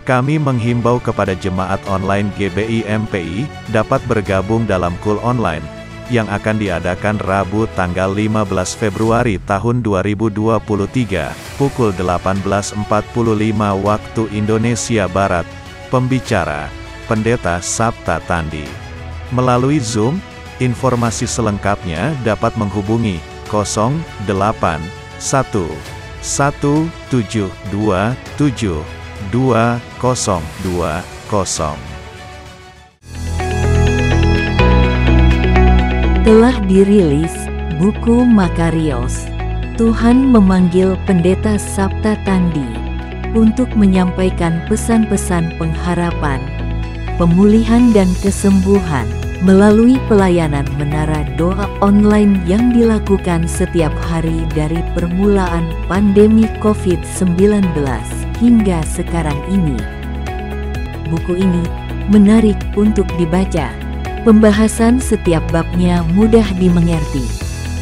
Kami menghimbau kepada jemaat online GBI MPI, dapat bergabung dalam KUL online, yang akan diadakan Rabu tanggal 15 Februari tahun 2023, pukul 18.45 waktu Indonesia Barat. Pembicara, Pendeta Sabta Tandi. Melalui Zoom, informasi selengkapnya dapat menghubungi 0811 172 2020. Telah dirilis buku Makarios. Tuhan memanggil Pendeta Sabta Tandi untuk menyampaikan pesan-pesan pengharapan, pemulihan dan kesembuhan melalui pelayanan menara doa online yang dilakukan setiap hari dari permulaan pandemi COVID-19 hingga sekarang ini. Buku ini menarik untuk dibaca. Pembahasan setiap babnya mudah dimengerti.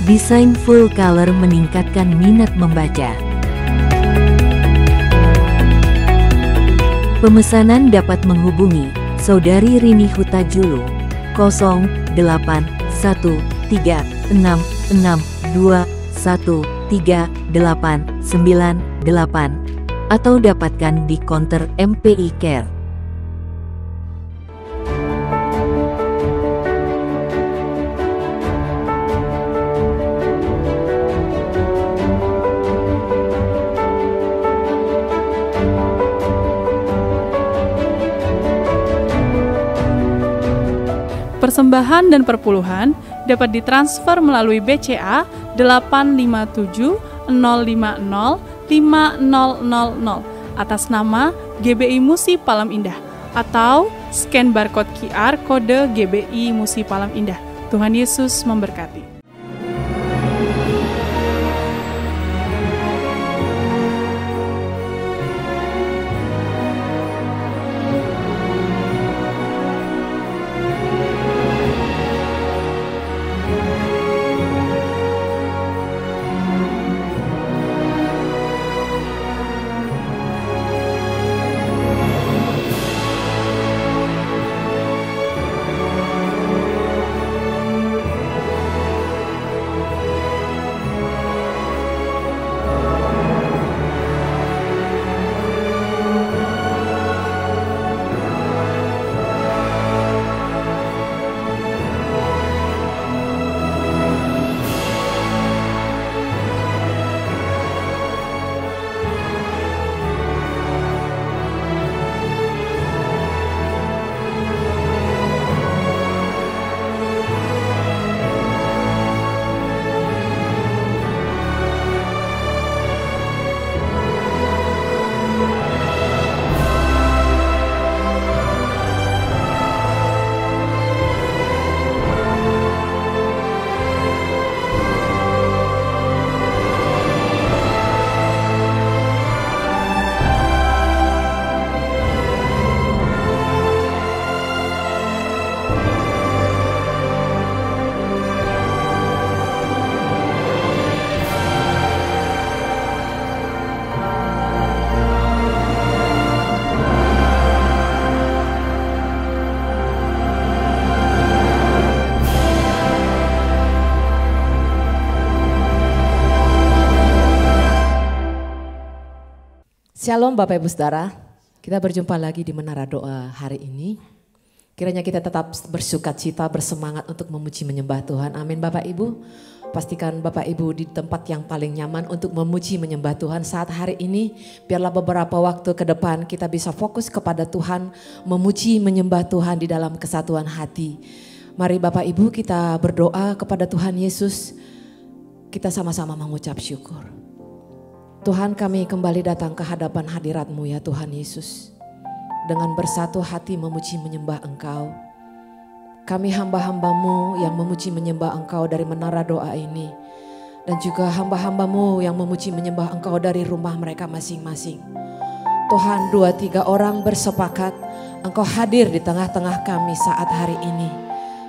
Desain full color meningkatkan minat membaca. Pemesanan dapat menghubungi Saudari Rini Hutajulu 081666213898 atau dapatkan di konter MPI Care. Persembahan dan perpuluhan dapat ditransfer melalui BCA 857 050 5000 atas nama GBI Musi Palam Indah atau scan barcode QR kode GBI Musi Palam Indah. Tuhan Yesus memberkati. Shalom Bapak Ibu Saudara, kita berjumpa lagi di Menara Doa hari ini. Kiranya kita tetap bersukacita, bersemangat untuk memuji menyembah Tuhan. Amin Bapak Ibu. Pastikan Bapak Ibu di tempat yang paling nyaman untuk memuji menyembah Tuhan saat hari ini. Biarlah beberapa waktu ke depan kita bisa fokus kepada Tuhan, memuji menyembah Tuhan di dalam kesatuan hati. Mari Bapak Ibu kita berdoa kepada Tuhan Yesus. Kita sama-sama mengucap syukur. Tuhan, kami kembali datang ke hadapan hadirat-Mu ya Tuhan Yesus. Dengan bersatu hati memuji menyembah Engkau. Kami hamba-hamba-Mu yang memuji menyembah Engkau dari menara doa ini. Dan juga hamba-hamba-Mu yang memuji menyembah Engkau dari rumah mereka masing-masing. Tuhan, 2-3 orang bersepakat Engkau hadir di tengah-tengah kami saat hari ini.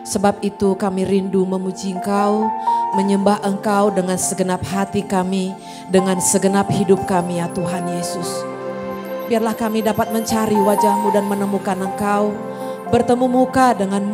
Sebab itu kami rindu memuji Engkau, menyembah Engkau dengan segenap hati kami, dengan segenap hidup kami ya Tuhan Yesus. Biarlah kami dapat mencari wajah-Mu dan menemukan Engkau. Bertemu muka dengan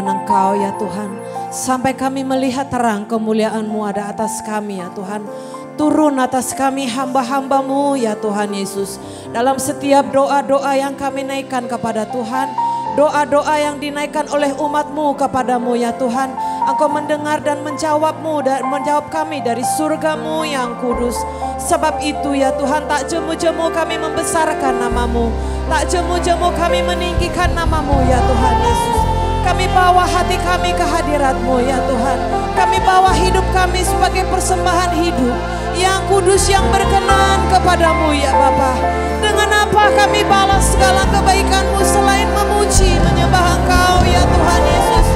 Engkau ya Tuhan. Sampai kami melihat terang kemuliaan-Mu ada atas kami ya Tuhan. Turun atas kami hamba-hamba-Mu ya Tuhan Yesus. Dalam setiap doa-doa yang kami naikkan kepada Tuhan. Doa-doa yang dinaikkan oleh umat-Mu kepadamu ya Tuhan. Engkau mendengar dan menjawab-Mu dan menjawab kami dari surga-Mu yang kudus. Sebab itu ya Tuhan, tak jemu-jemu kami membesarkan nama-Mu. Tak jemu-jemu kami meninggikan nama-Mu ya Tuhan Yesus. Kami bawa hati kami ke hadirat-Mu ya Tuhan. Kami bawa hidup kami sebagai persembahan hidup yang kudus, yang berkenan kepadamu ya Bapa. Dengan apa kami balas segala kebaikan-Mu selain memuji menyembah Engkau ya Tuhan Yesus.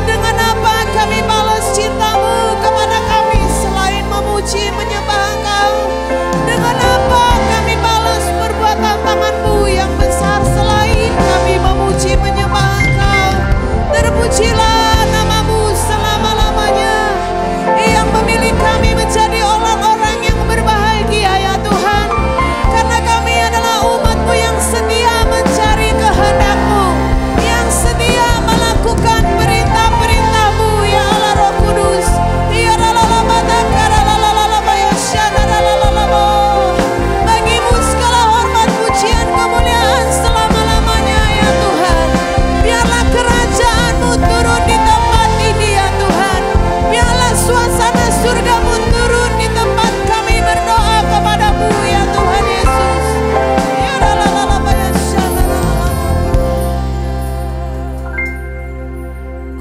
Dengan apa kami balas cinta-Mu kepada kami selain memuji menyembah Engkau. Dengan apa kami balas perbuatan tangan-Mu yang besar selain kami memuji menyembah Engkau. Terpujilah nama-Mu selama-lamanya, yang memilih kami menjadi orang-orang yang berbahagia ya Tuhan. Karena kami adalah umat-Mu yang setia mencari kehendak-Mu, yang setia melakukan perintah-perintah-Mu ya Allah Roh Kudus. Ya bagimu segala hormat, pujian, kemuliaan selama-lamanya ya Tuhan. Biarlah kerajaan-Mu turun di tempat ini ya Tuhan. Biarlah suasana surga-Mu turun di tempat kami berdoa kepada-Mu ya Tuhan Yesus.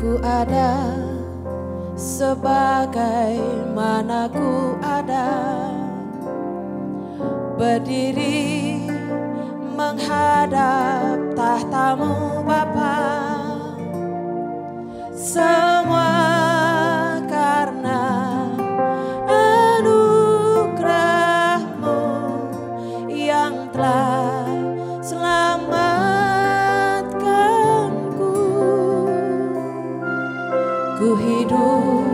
Ku ada sebagaimana ku ada, berdiri menghadap tahta-Mu Bapa. Semua karena anugerah-Mu yang telah selamatkanku. Ku hidup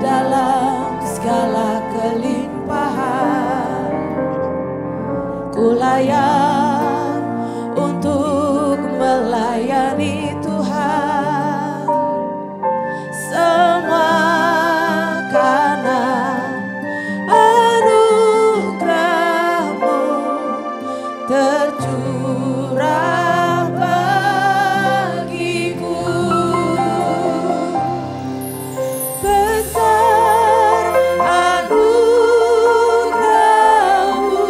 dalam segala kelimpahan. Ku layak untuk melayani Tuhan. Semua karena anugerah-Mu tercurah bagiku. Besar anugerah-Mu,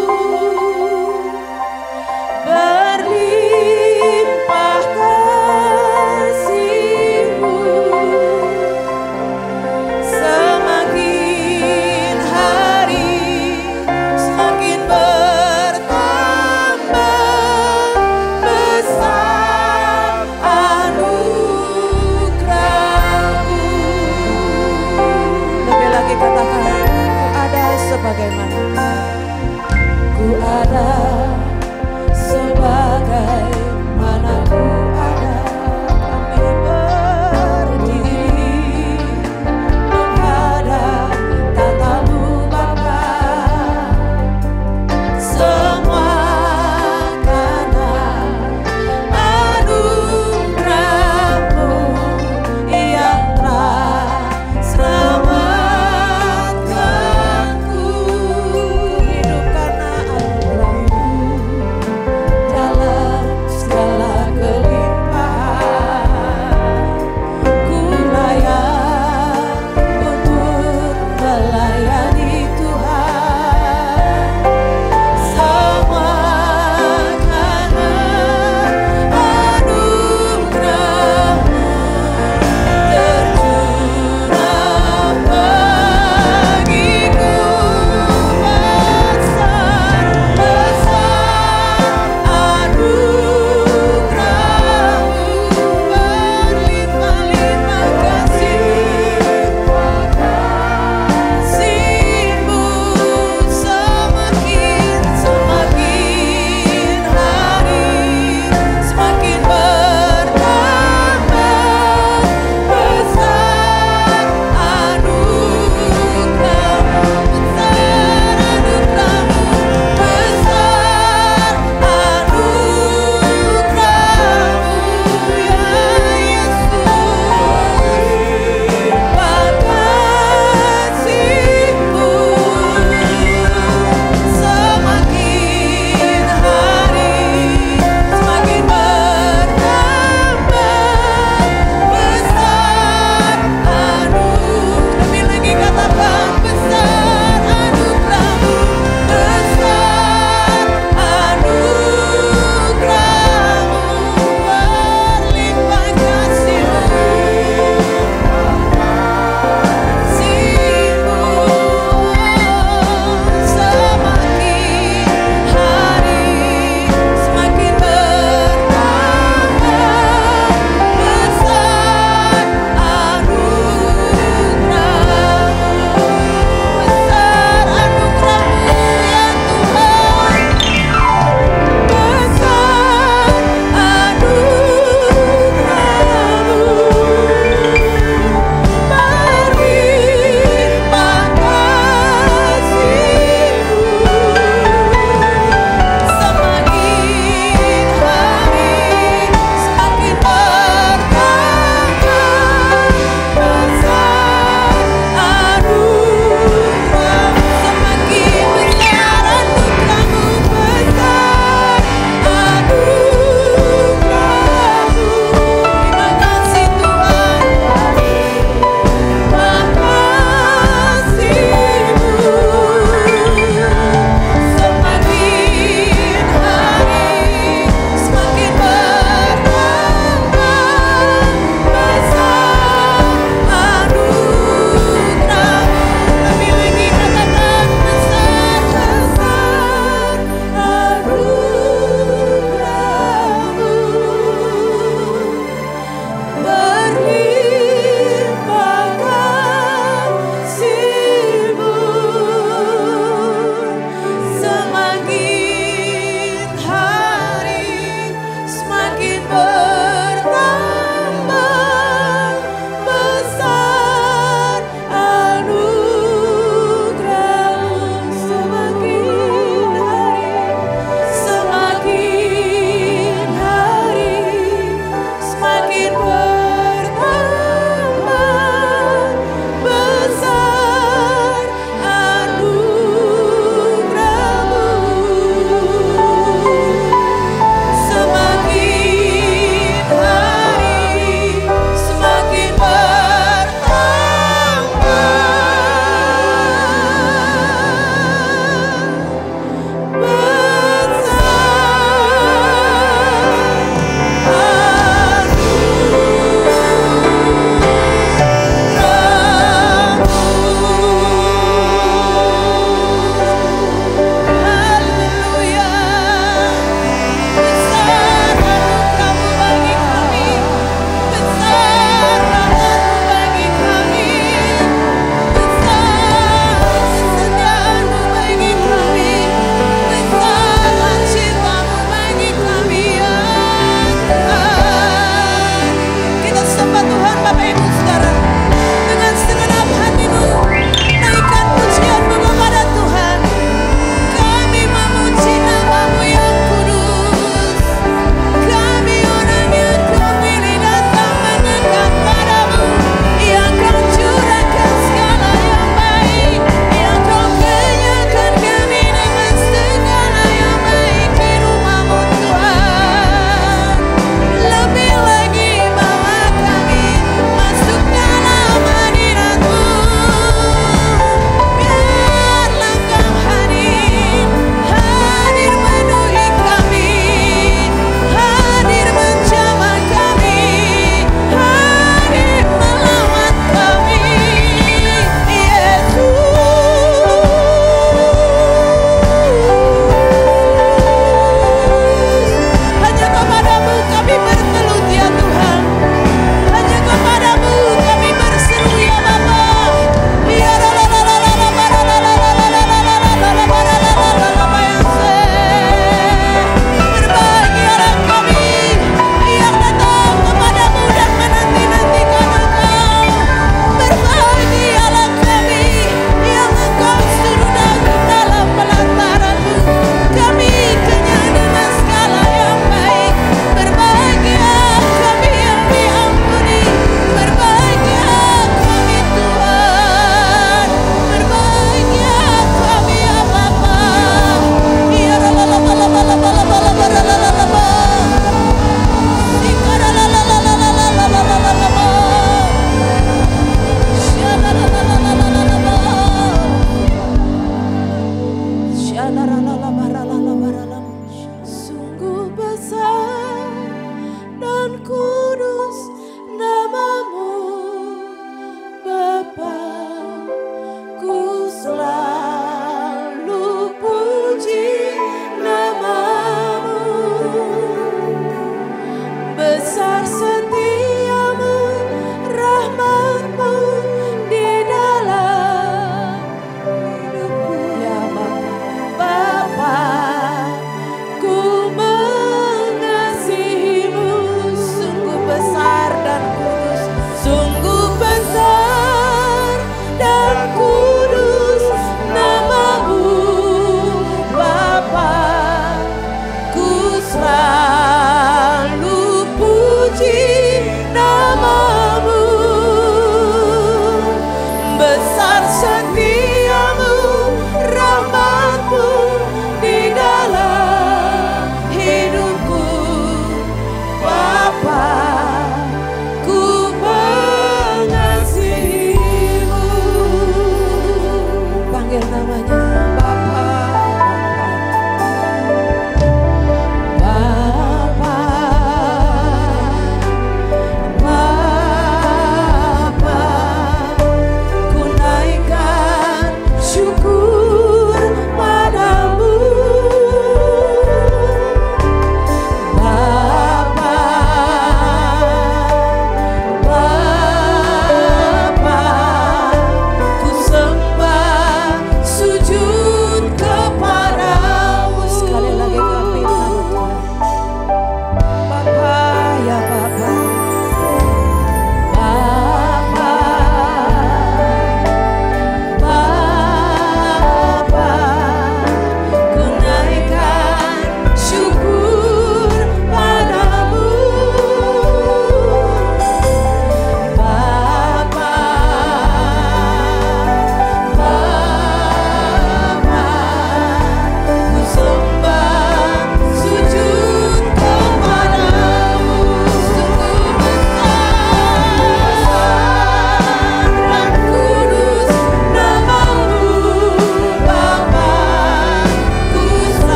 berlimpah kasih-Mu. Semakin hari semakin bertambah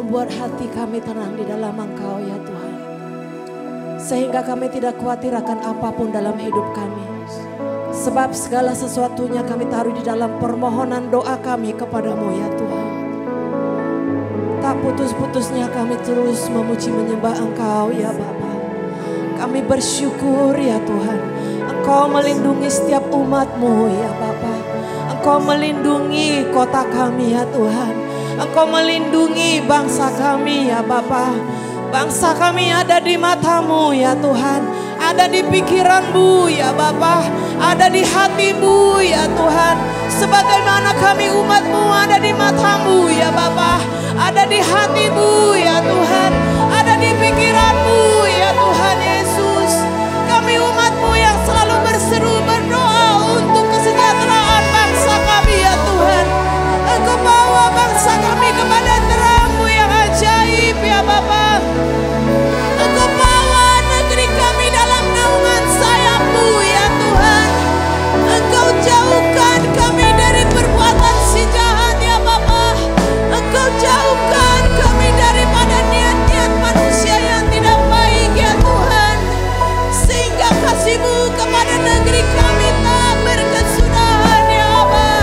membuat hati kami tenang di dalam Engkau ya Tuhan. Sehingga kami tidak khawatir akan apapun dalam hidup kami. Sebab segala sesuatunya kami taruh di dalam permohonan doa kami kepadamu ya Tuhan. Tak putus-putusnya kami terus memuji menyembah Engkau ya Bapa. Kami bersyukur ya Tuhan. Engkau melindungi setiap umat-Mu ya Bapa. Engkau melindungi kota kami ya Tuhan. Engkau melindungi bangsa kami ya Bapa. Bangsa kami ada di mata-Mu ya Tuhan. Ada di pikiran-Mu ya Bapa. Ada di hati-Mu ya Tuhan. Sebagaimana kami umat-Mu ada di mata-Mu ya Bapa. Ada di hati-Mu ya Tuhan. Ada di pikiran-Mu ya Tuhan Yesus. Kami umat-Mu yang selalu berseru berdoa untuk kesejahteraan bangsa kami ya Tuhan. Engkau bawa bangsa kami kepada terang-Mu yang ajaib ya Bapa. Engkau bawa negeri kami dalam naungan sayap-Mu ya Tuhan. Engkau jauhkan kami dari perbuatan si jahat ya Bapa. Engkau jauhkan kami daripada niat-niat manusia yang tidak baik ya Tuhan. Sehingga kasih-Mu kepada negeri kami tak berkesudahan ya Allah.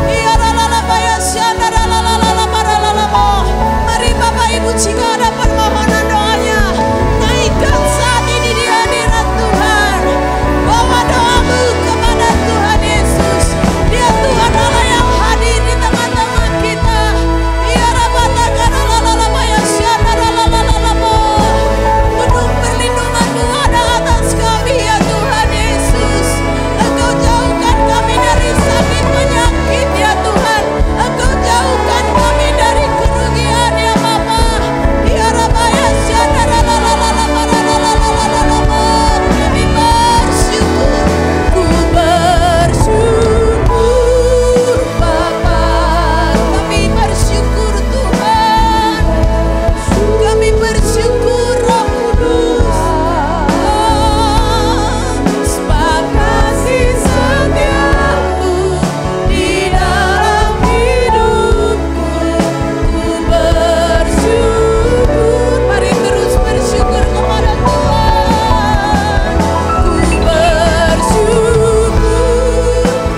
Ya lalala ya syana lalala paralalala. Mari Bapak Ibu jika ada permohonan doanya, naikkan saat ini di hadirat Tuhan. Bawa doamu kepada Tuhan Yesus. Dia Tuhan Allah yang hadir di tengah-tengah kita. Ya rabatakan lalala ya syana lalala. Gunung perlindungan-Mu ada atas kami ya Tuhan Yesus. Engkau jauhkan kami dari sakit penyakit ya Tuhan. Engkau jauhkan kami dari kerugian ya Bapa. Ya rabaya syana lalala. Kami bersyukur, ku bersyukur Bapa. Kami bersyukur Tuhan. Kami bersyukur Roh Kudus. Sebab kasih setiamu di dalam hidupku. Ku bersyukur. Mari terus bersyukur kepada Tuhan. Ku bersyukur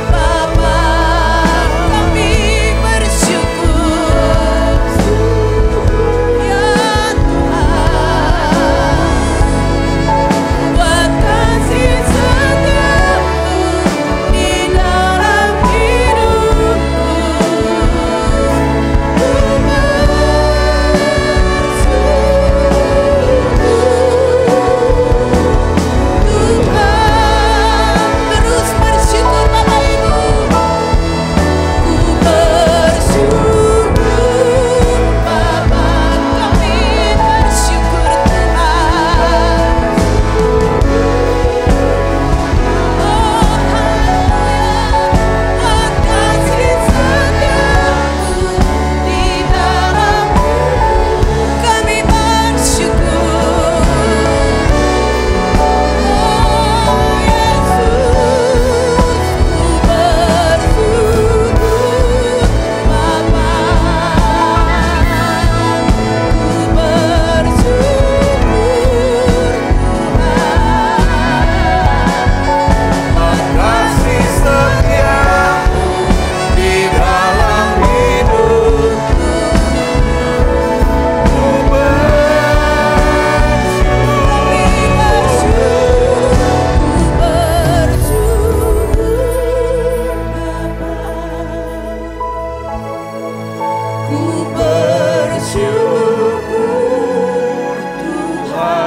Bapa. Kami bersyukur ya Tuhan. Buat kasih setiamu di dalam hidupku. Ku Tuhan, terus bersyukur Bapak Ibu. Ku bersyukur Bapa. Kami bersyukur Tuhan. Oh haleluya. Buat kasih setiamu di dalam kami bersyukur. Oh Yesus, ku bersyukur Bapa. Ku bersyukur Tuhan. Kasih setiamu di dalam hidupku. Ku bersyukur Tuhan.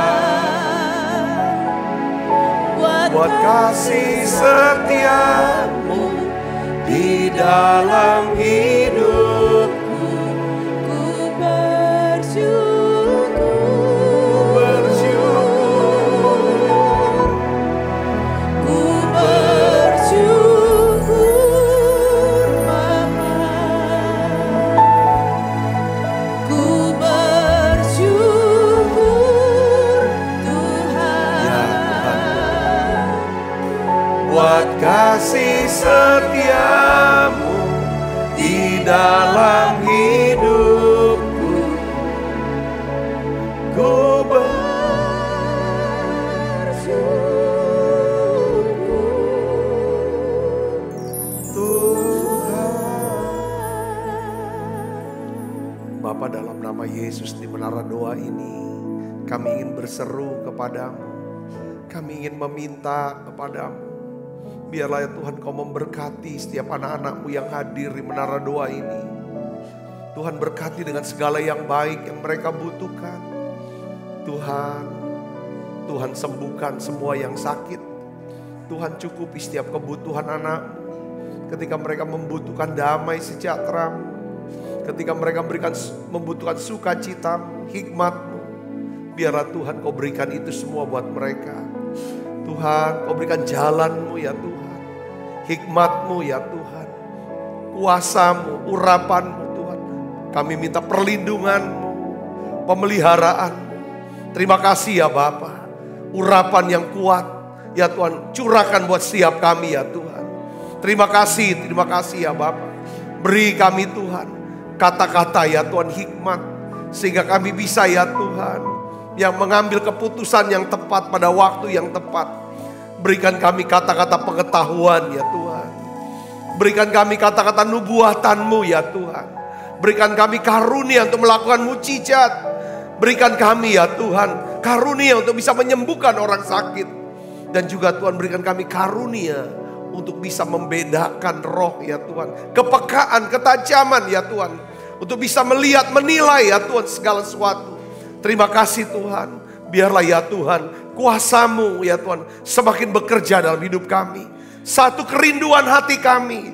Buat kasih setiamu di dalam hidupku. Ku bersyukur. Bersyukur. Ku bersyukur Bapa. Ku bersyukur Tuhan. Ya Tuhan. Buat kasih setiamu di dalam hidupku. Bapa, dalam nama Yesus di menara doa ini, kami ingin berseru kepadamu. Kami ingin meminta kepadamu. Biarlah ya Tuhan Kau memberkati setiap anak-anak-Mu yang hadir di menara doa ini. Tuhan berkati dengan segala yang baik yang mereka butuhkan. Tuhan sembuhkan semua yang sakit. Tuhan cukupi setiap kebutuhan anak-Mu. Ketika mereka membutuhkan damai sejahtera-Mu, ketika mereka membutuhkan sukacita, hikmat-Mu, biarlah Tuhan Kau berikan itu semua buat mereka. Tuhan, Kau berikan jalan-Mu ya Tuhan, hikmat-Mu ya Tuhan, kuasa-Mu, urapan-Mu Tuhan. Kami minta perlindungan-Mu, pemeliharaan-Mu. Terima kasih ya Bapa, urapan yang kuat ya Tuhan, curahkan buat setiap kami ya Tuhan. Terima kasih ya Bapa. Beri kami Tuhan kata-kata ya Tuhan, hikmat, sehingga kami bisa ya Tuhan yang mengambil keputusan yang tepat pada waktu yang tepat. Berikan kami kata-kata pengetahuan ya Tuhan. Berikan kami kata-kata nubuatan-Mu ya Tuhan. Berikan kami karunia untuk melakukan mukjizat. Berikan kami ya Tuhan karunia untuk bisa menyembuhkan orang sakit. Dan juga Tuhan berikan kami karunia untuk bisa membedakan roh ya Tuhan. Kepekaan, ketajaman ya Tuhan. Untuk bisa melihat, menilai ya Tuhan segala sesuatu. Terima kasih Tuhan. Biarlah ya Tuhan kuasa-Mu ya Tuhan semakin bekerja dalam hidup kami. Satu kerinduan hati kami,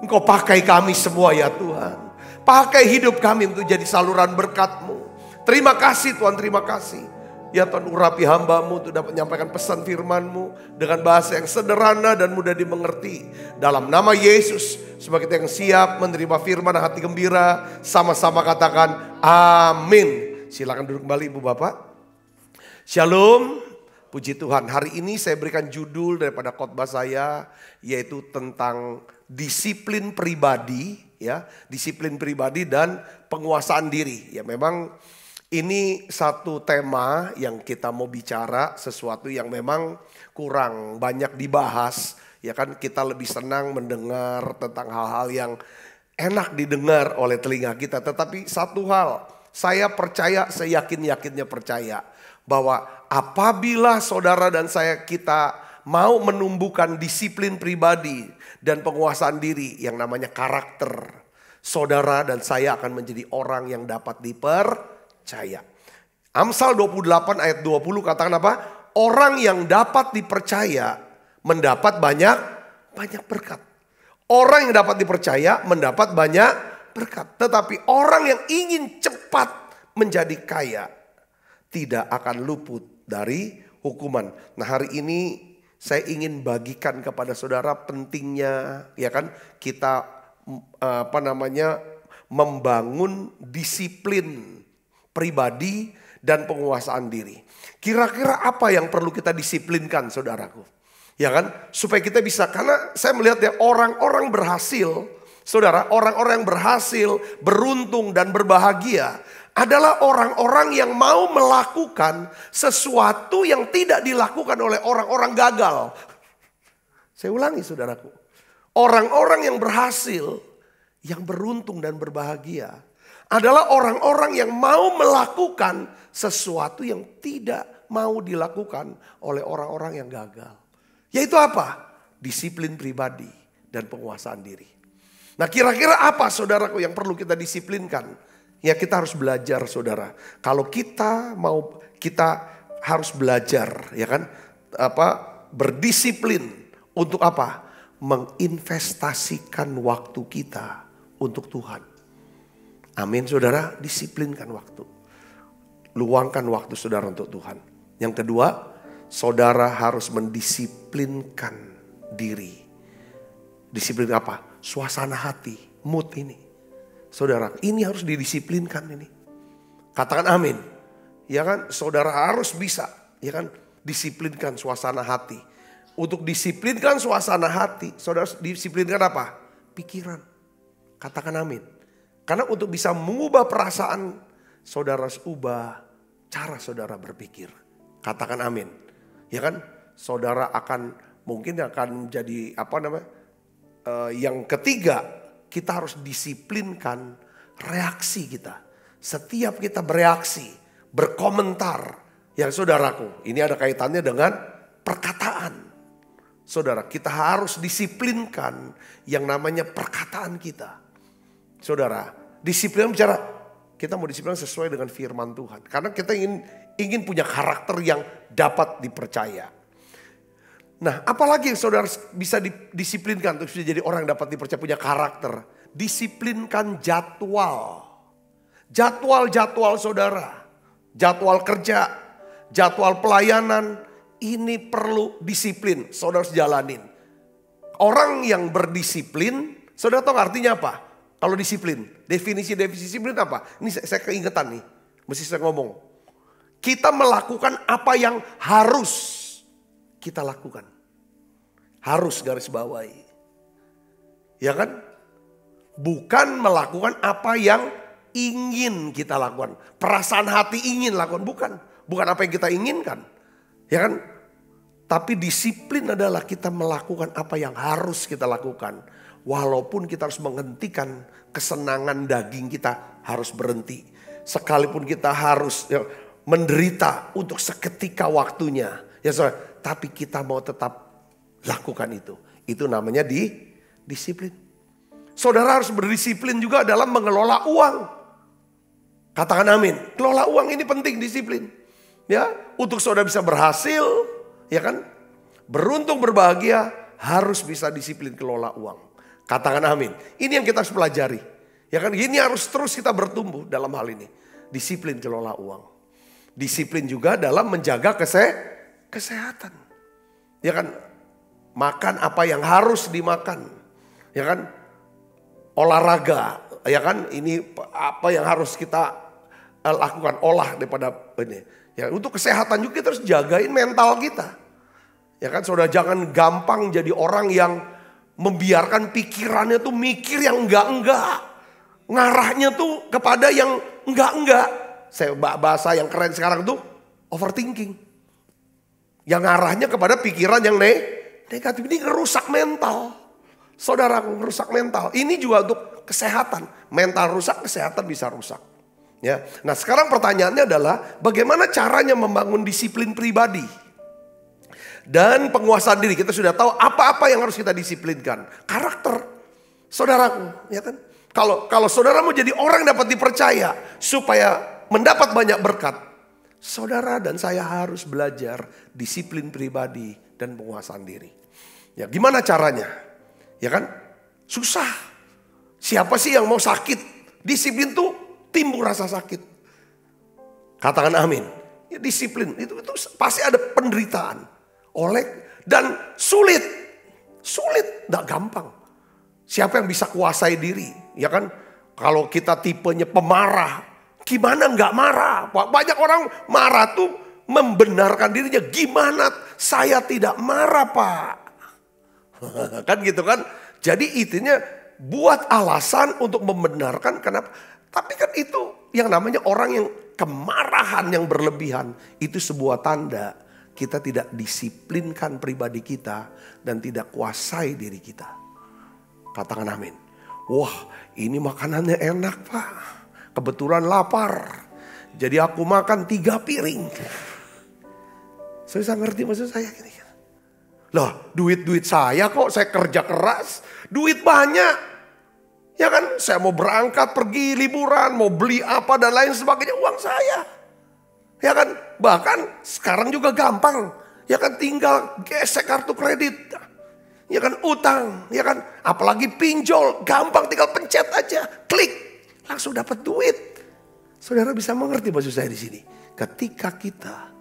Engkau pakai kami semua ya Tuhan. Pakai hidup kami untuk jadi saluran berkat-Mu. Terima kasih Tuhan, terima kasih. Ya Tuhan, urapi hamba-Mu untuk dapat menyampaikan pesan firman-Mu dengan bahasa yang sederhana dan mudah dimengerti. Dalam nama Yesus, sebagai kita yang siap menerima firman dan hati gembira, sama-sama katakan amin. Silakan duduk kembali Ibu Bapak. Shalom, puji Tuhan. Hari ini saya berikan judul daripada khotbah saya, yaitu tentang disiplin pribadi, ya, disiplin pribadi dan penguasaan diri. Ya, memang ini satu tema yang kita mau bicara, sesuatu yang memang kurang banyak dibahas. Ya kan, kita lebih senang mendengar tentang hal-hal yang enak didengar oleh telinga kita. Tetapi satu hal, saya percaya, saya yakin-yakinnya percaya, bahwa apabila saudara dan kita mau menumbuhkan disiplin pribadi dan penguasaan diri yang namanya karakter, saudara dan saya akan menjadi orang yang dapat dipercaya. Amsal 28 ayat 20 katakan apa? Orang yang dapat dipercaya mendapat banyak berkat. Orang yang dapat dipercaya mendapat banyak berkat. Tetapi orang yang ingin cepat menjadi kaya tidak akan luput dari hukuman. Nah, hari ini saya ingin bagikan kepada saudara pentingnya ya kan kita membangun disiplin pribadi dan penguasaan diri. Kira-kira apa yang perlu kita disiplinkan saudaraku? Ya kan? Supaya kita bisa, karena saya melihat ya orang-orang berhasil, saudara, orang-orang yang berhasil, beruntung dan berbahagia adalah orang-orang yang mau melakukan sesuatu yang tidak dilakukan oleh orang-orang gagal. Saya ulangi saudaraku. Orang-orang yang berhasil, yang beruntung dan berbahagia adalah orang-orang yang mau melakukan sesuatu yang tidak mau dilakukan oleh orang-orang yang gagal. Yaitu apa? Disiplin pribadi dan penguasaan diri. Nah, kira-kira apa saudaraku yang perlu kita disiplinkan? Ya, kita harus belajar saudara. Kalau kita harus belajar ya kan, berdisiplin untuk apa? Menginvestasikan waktu kita untuk Tuhan. Amin saudara, disiplinkan waktu. Luangkan waktu saudara untuk Tuhan. Yang kedua, saudara harus mendisiplinkan diri. Disiplin apa? Suasana hati, mood ini. Saudara, ini harus didisiplinkan ini. Katakan amin. Ya kan, saudara harus bisa, ya kan, disiplinkan suasana hati. Untuk disiplinkan suasana hati, saudara disiplinkan apa? Pikiran. Katakan amin. Karena untuk bisa mengubah perasaan, saudara harus ubah cara saudara berpikir. Katakan amin. Ya kan, saudara mungkin akan jadi yang ketiga, kita harus disiplinkan reaksi kita. Setiap kita bereaksi, berkomentar, yang saudaraku, ini ada kaitannya dengan perkataan. Saudara, kita harus disiplinkan yang namanya perkataan kita. Saudara, disiplin bicara, kita mau disiplin sesuai dengan firman Tuhan. Karena kita ingin punya karakter yang dapat dipercaya. Nah, apalagi yang saudara bisa disiplinkan untuk bisa jadi orang yang dapat dipercaya, punya karakter. Disiplinkan jadwal. Jadwal saudara. Jadwal kerja, jadwal pelayanan, ini perlu disiplin. Saudara harus jalanin. Orang yang berdisiplin, saudara tahu artinya apa? Kalau disiplin, definisi disiplin apa? Ini saya keingetan nih, mesti saya ngomong. Kita melakukan apa yang harus kita lakukan. Harus garis bawahi. Ya kan? Bukan melakukan apa yang ingin kita lakukan. Perasaan hati ingin lakukan, bukan. Bukan apa yang kita inginkan. Ya kan? Tapi disiplin adalah kita melakukan apa yang harus kita lakukan. Walaupun kita harus menghentikan kesenangan daging kita harus berhenti. Sekalipun kita harus menderita untuk seketika waktunya. Ya saudara, tapi kita mau tetap lakukan itu. Itu namanya disiplin. Saudara harus berdisiplin juga dalam mengelola uang. Katakan amin. Kelola uang ini penting, disiplin. Ya, untuk saudara bisa berhasil, ya kan? Beruntung berbahagia, harus bisa disiplin kelola uang. Katakan amin. Ini yang kita harus pelajari. Ya kan, ini harus terus kita bertumbuh dalam hal ini. Disiplin kelola uang. Disiplin juga dalam menjaga kesehatan. Ya kan, makan apa yang harus dimakan. Ya kan, olahraga. Ya kan, ini apa yang harus kita lakukan, olah daripada ini. Ya, untuk kesehatan juga kita harus jagain mental kita. Ya kan, saudara jangan gampang jadi orang yang membiarkan pikirannya tuh mikir yang enggak-enggak. Ngarahnya tuh kepada yang enggak-enggak. Saya bahasa yang keren sekarang tuh overthinking. Yang ngarahnya kepada pikiran yang negatif. Ini ngerusak mental. Saudara ngerusak mental. Ini juga untuk kesehatan. Mental rusak, kesehatan bisa rusak. Ya. Nah sekarang pertanyaannya adalah bagaimana caranya membangun disiplin pribadi. Dan penguasaan diri, kita sudah tahu apa-apa yang harus kita disiplinkan. Karakter, saudaraku, ya kan? Kalau saudara mau jadi orang yang dapat dipercaya supaya mendapat banyak berkat, saudara dan saya harus belajar disiplin pribadi dan penguasaan diri. Ya, gimana caranya? Ya kan? Susah. Siapa sih yang mau sakit? Disiplin tuh timbul rasa sakit. Katakan amin. Ya, disiplin itu pasti ada penderitaan. Dan sulit, gak gampang. Siapa yang bisa kuasai diri, ya kan? Kalau kita tipenya pemarah, gimana gak marah? Banyak orang marah tuh membenarkan dirinya. Gimana saya tidak marah pak? Kan gitu kan? Jadi intinya buat alasan untuk membenarkan kenapa. Tapi kan itu yang namanya orang yang kemarahan yang berlebihan. Itu sebuah tanda kita tidak disiplinkan pribadi kita dan tidak kuasai diri kita. Katakan amin. Wah, ini makanannya enak pak. Kebetulan lapar. Jadi aku makan 3 piring. Saya bisa ngerti maksud saya gini. Loh, duit saya kok, saya kerja keras. Duit banyak. Ya kan, saya mau berangkat pergi liburan, mau beli apa dan lain sebagainya, uang saya. Ya kan, bahkan sekarang juga gampang. Ya kan, tinggal gesek kartu kredit. Ya kan, utang. Ya kan, apalagi pinjol, gampang tinggal pencet aja, klik, langsung dapat duit. Saudara bisa mengerti maksud saya di sini. Ketika kita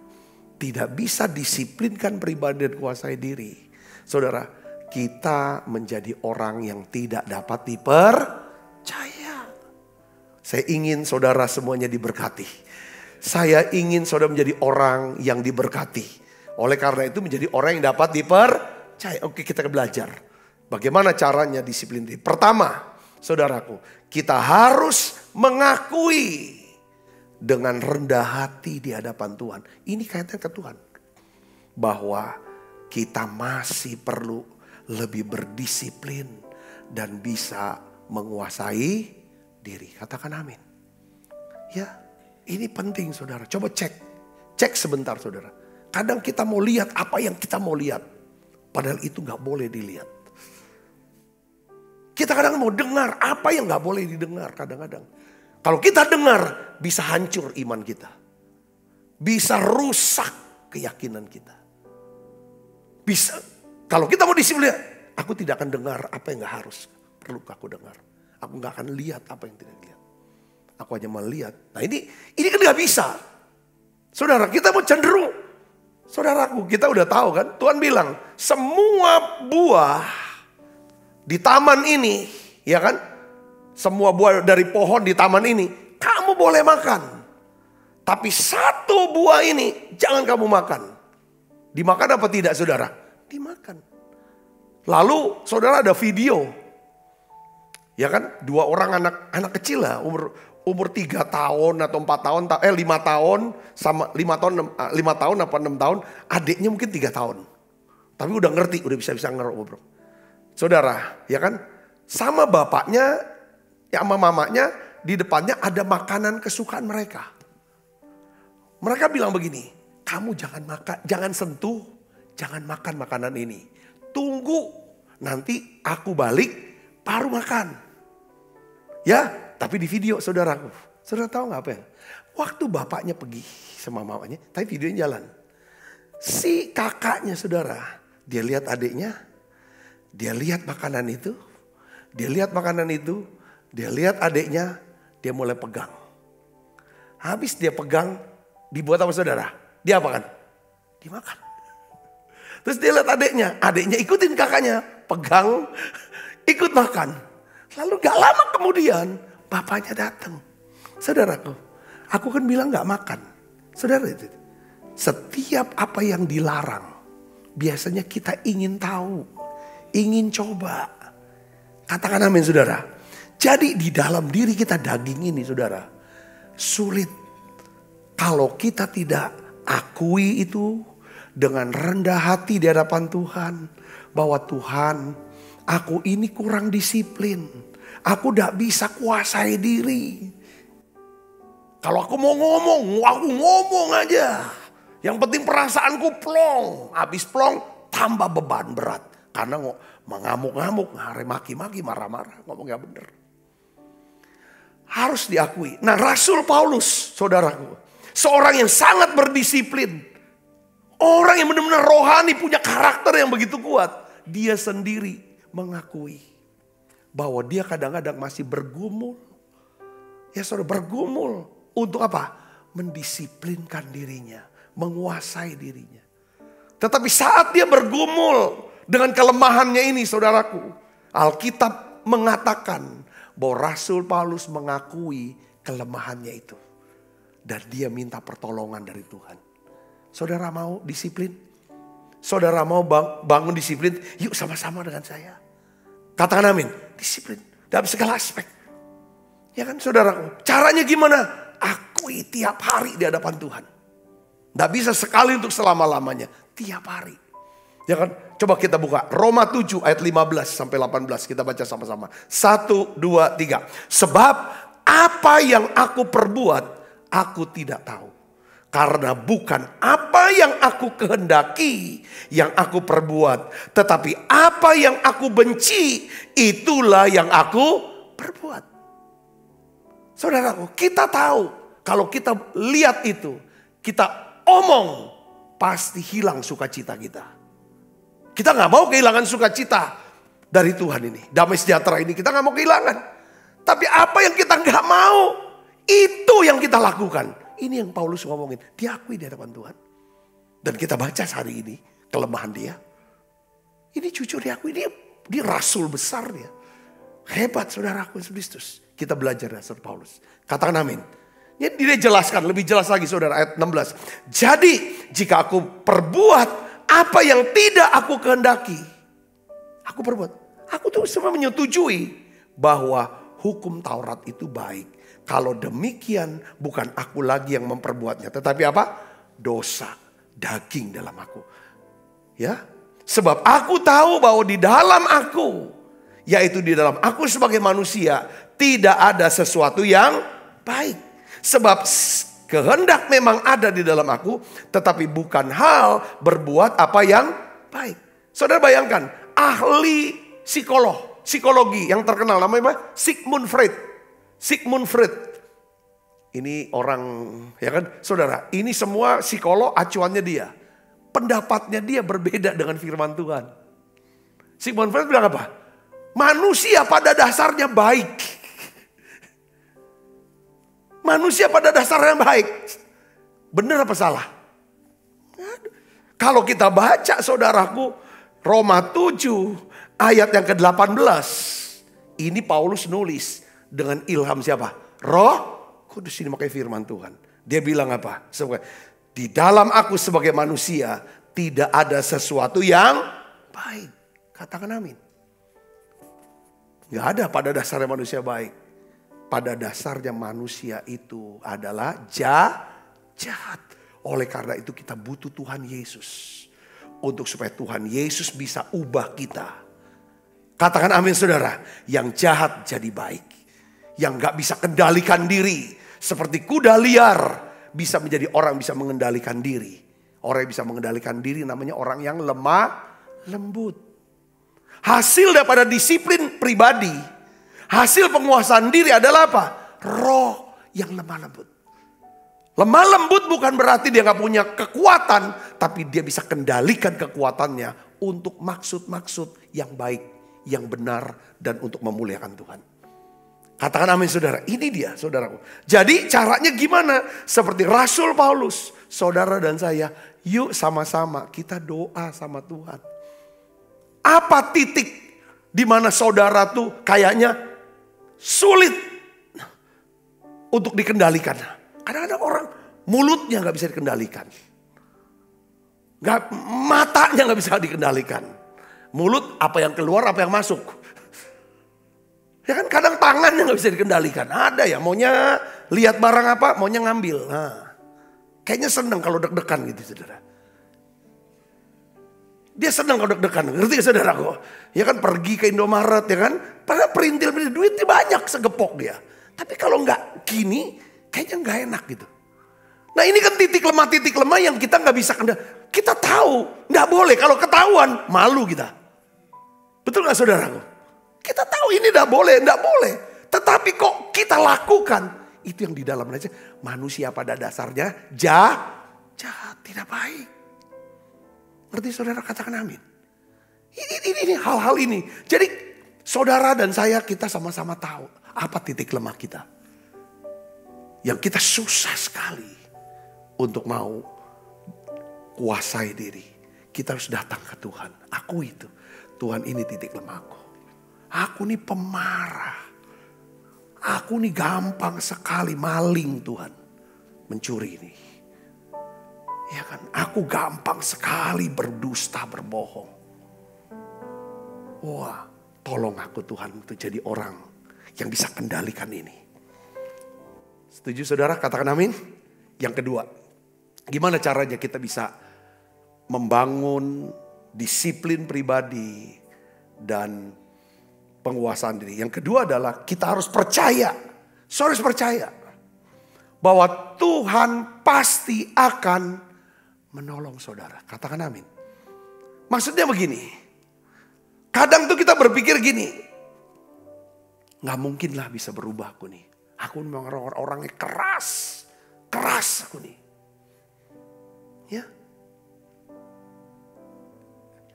tidak bisa disiplinkan pribadi dan kuasai diri, saudara, kita menjadi orang yang tidak dapat dipercaya. Saya ingin saudara semuanya diberkati. Saya ingin saudara menjadi orang yang diberkati. Oleh karena itu menjadi orang yang dapat dipercaya. Oke, kita belajar. Bagaimana caranya disiplin diri. Pertama, saudaraku, kita harus mengakui dengan rendah hati di hadapan Tuhan. Ini kaitannya ke Tuhan. Bahwa kita masih perlu lebih berdisiplin dan bisa menguasai diri. Katakan amin. Ya, ini penting saudara. Coba cek. Cek sebentar saudara. Kadang kita mau lihat apa yang kita mau lihat. Padahal itu gak boleh dilihat. Kita kadang mau dengar apa yang gak boleh didengar kadang-kadang. Kalau kita dengar bisa hancur iman kita. Bisa rusak keyakinan kita. Bisa. Kalau kita mau disiplin, aku tidak akan dengar apa yang gak harus. Perlu aku dengar. Aku gak akan lihat apa yang tidak lihat. Aku hanya melihat. Nah ini kan gak bisa. Saudara, kita mau cenderung. Saudaraku, kita udah tahu kan. Tuhan bilang, semua buah di taman ini, ya kan? Semua buah dari pohon di taman ini, kamu boleh makan. Tapi satu buah ini, jangan kamu makan. Dimakan apa tidak saudara? Dimakan. Lalu saudara ada video. Ya kan, 2 orang anak kecil lah, umur 3 tahun atau 4 tahun, 5 tahun sama 5 tahun apa 6 tahun, adiknya mungkin 3 tahun. Tapi udah ngerti, udah bisa ngerok, bro. Saudara, ya kan, sama bapaknya, ya sama mamanya, di depannya ada makanan kesukaan mereka. Mereka bilang begini, kamu jangan makan, jangan sentuh, jangan makan makanan ini. Tunggu, nanti aku balik, baru makan. Ya, tapi di video saudaraku. Saudara tahu gak apa ya? Waktu bapaknya pergi sama mamanya, tapi videonya jalan. Si kakaknya saudara, dia lihat adiknya, dia lihat makanan itu, dia lihat adiknya, dia mulai pegang. Habis dia pegang, dibuat apa saudara? Dia apa kan? Dimakan. Terus dia lihat adiknya ikutin kakaknya, pegang, ikut makan. Lalu gak lama kemudian bapaknya datang. Saudaraku, aku kan bilang gak makan. Saudara itu, setiap apa yang dilarang, biasanya kita ingin tahu, ingin coba. Katakan amin saudara. Jadi di dalam diri kita daging ini saudara, sulit. Kalau kita tidak akui itu dengan rendah hati di hadapan Tuhan. Bahwa Tuhan, aku ini kurang disiplin. Aku tidak bisa kuasai diri. Kalau aku mau ngomong, aku ngomong aja. Yang penting perasaanku plong. Habis plong, tambah beban berat. Karena mengamuk-ngamuk, maki-maki, marah-marah. Ngomong gak bener. Harus diakui. Nah Rasul Paulus, saudaraku. Seorang yang sangat berdisiplin. Orang yang benar-benar rohani, punya karakter yang begitu kuat. Dia sendiri mengakui bahwa dia kadang-kadang masih bergumul. Ya saudara, bergumul. Untuk apa? Mendisiplinkan dirinya. Menguasai dirinya. Tetapi saat dia bergumul dengan kelemahannya ini saudaraku. Alkitab mengatakan bahwa Rasul Paulus mengakui kelemahannya itu. Dan dia minta pertolongan dari Tuhan. Saudara mau disiplin? Saudara mau bangun disiplin? Yuk sama-sama dengan saya. Katakan amin. Disiplin dalam segala aspek. Ya kan saudara? Caranya gimana? Akui tiap hari di hadapan Tuhan. Tidak bisa sekali untuk selama-lamanya. Tiap hari. Ya kan? Coba kita buka Roma 7 ayat 15 sampai 18. Kita baca sama-sama. 1, 2, 3. Sebab apa yang aku perbuat, aku tidak tahu. Karena bukan apa yang aku kehendaki yang aku perbuat. Tetapi apa yang aku benci, itulah yang aku perbuat. Saudaraku, kita tahu. Kalau kita lihat itu, kita omong, pasti hilang sukacita kita. Kita gak mau kehilangan sukacita dari Tuhan ini. Damai sejahtera ini kita gak mau kehilangan. Tapi apa yang kita gak mau, itu yang kita lakukan. Ini yang Paulus ngomongin, diakui di hadapan Tuhan. Dan kita baca hari ini kelemahan dia. Ini jujur diakui, dia rasul besar dia. Hebat saudaraku Kristus. Kita belajar dari Rasul Paulus. Katakan amin. Ini dia jelaskan, lebih jelas lagi saudara ayat 16. Jadi jika aku perbuat apa yang tidak aku kehendaki. Aku perbuat. Aku tuh semua menyetujui bahwa hukum Taurat itu baik. Kalau demikian bukan aku lagi yang memperbuatnya. Tetapi apa? Dosa daging dalam aku. Ya. Sebab aku tahu bahwa di dalam aku. Yaitu di dalam aku sebagai manusia. Tidak ada sesuatu yang baik. Sebab kehendak memang ada di dalam aku, tetapi bukan hal berbuat apa yang baik. Saudara bayangkan, ahli psikologi yang terkenal namanya apa? Sigmund Freud. Sigmund Freud. Ini orang, ya kan, saudara, ini semua psikolog acuannya dia. Pendapatnya dia berbeda dengan firman Tuhan. Sigmund Freud bilang apa? Manusia pada dasarnya baik. Manusia pada dasarnya baik. Benar apa salah? Kalau kita baca saudaraku, Roma 7 ayat yang ke-18. Ini Paulus nulis dengan ilham siapa? Roh Kudus, ini makanya firman Tuhan. Dia bilang apa? Di dalam aku sebagai manusia tidak ada sesuatu yang baik. Katakan amin. Gak ada pada dasarnya manusia baik. Pada dasarnya manusia itu adalah jahat. Oleh karena itu kita butuh Tuhan Yesus. Untuk supaya Tuhan Yesus bisa ubah kita. Katakan amin saudara. Yang jahat jadi baik. Yang gak bisa kendalikan diri. Seperti kuda liar. Bisa menjadi orang bisa mengendalikan diri. Orang yang bisa mengendalikan diri namanya orang yang lemah lembut. Hasil daripada disiplin pribadi. Hasil penguasaan diri adalah apa? Roh yang lemah lembut. Lemah lembut bukan berarti dia gak punya kekuatan. Tapi dia bisa kendalikan kekuatannya untuk maksud-maksud yang baik, yang benar, dan untuk memuliakan Tuhan. Katakan amin saudara. Ini dia saudaraku. Jadi caranya gimana? Seperti Rasul Paulus. Saudara dan saya, yuk sama-sama kita doa sama Tuhan. Apa titik di mana saudara tuh kayaknya sulit untuk dikendalikan? Kadang-kadang orang mulutnya gak bisa dikendalikan. Matanya gak bisa dikendalikan. Mulut apa yang keluar, apa yang masuk. Ya kan kadang tangannya gak bisa dikendalikan. Ada ya maunya lihat barang apa, maunya ngambil. Nah, kayaknya seneng kalau deg-degan gitu saudara. Dia senang kalau deg-degan, ngerti gak saudaraku? Ya kan pergi ke Indomaret ya kan. Padahal perintil duitnya banyak segepok dia. Tapi kalau nggak gini, kayaknya nggak enak gitu. Nah ini kan titik lemah yang kita nggak bisa kendali. Kita tahu, nggak boleh. Kalau ketahuan, malu kita. Betul nggak saudaraku? Kita tahu ini nggak boleh. Tetapi kok kita lakukan. Itu yang di dalam aja. Manusia pada dasarnya jahat, tidak baik. Ngerti saudara, katakan amin. Ini hal-hal ini. Jadi saudara dan saya kita sama-sama tahu apa titik lemah kita. Yang kita susah sekali untuk mau kuasai diri. Kita harus datang ke Tuhan. Aku itu. Tuhan ini titik lemahku. Aku ini pemarah. Aku ini gampang sekali maling Tuhan. Mencuri ini. Ya kan, aku gampang sekali berdusta, berbohong. Wah, tolong aku Tuhan untuk jadi orang yang bisa kendalikan ini. Setuju saudara? Katakan amin. Yang kedua, gimana caranya kita bisa membangun disiplin pribadi dan penguasaan diri. Yang kedua adalah kita harus percaya. Saudara harus percaya bahwa Tuhan pasti akan menolong saudara. Katakan amin. Maksudnya begini. Kadang tuh kita berpikir gini. Gak mungkin lah bisa berubah aku nih. Aku memang orangnya keras. Keras aku nih. Ya.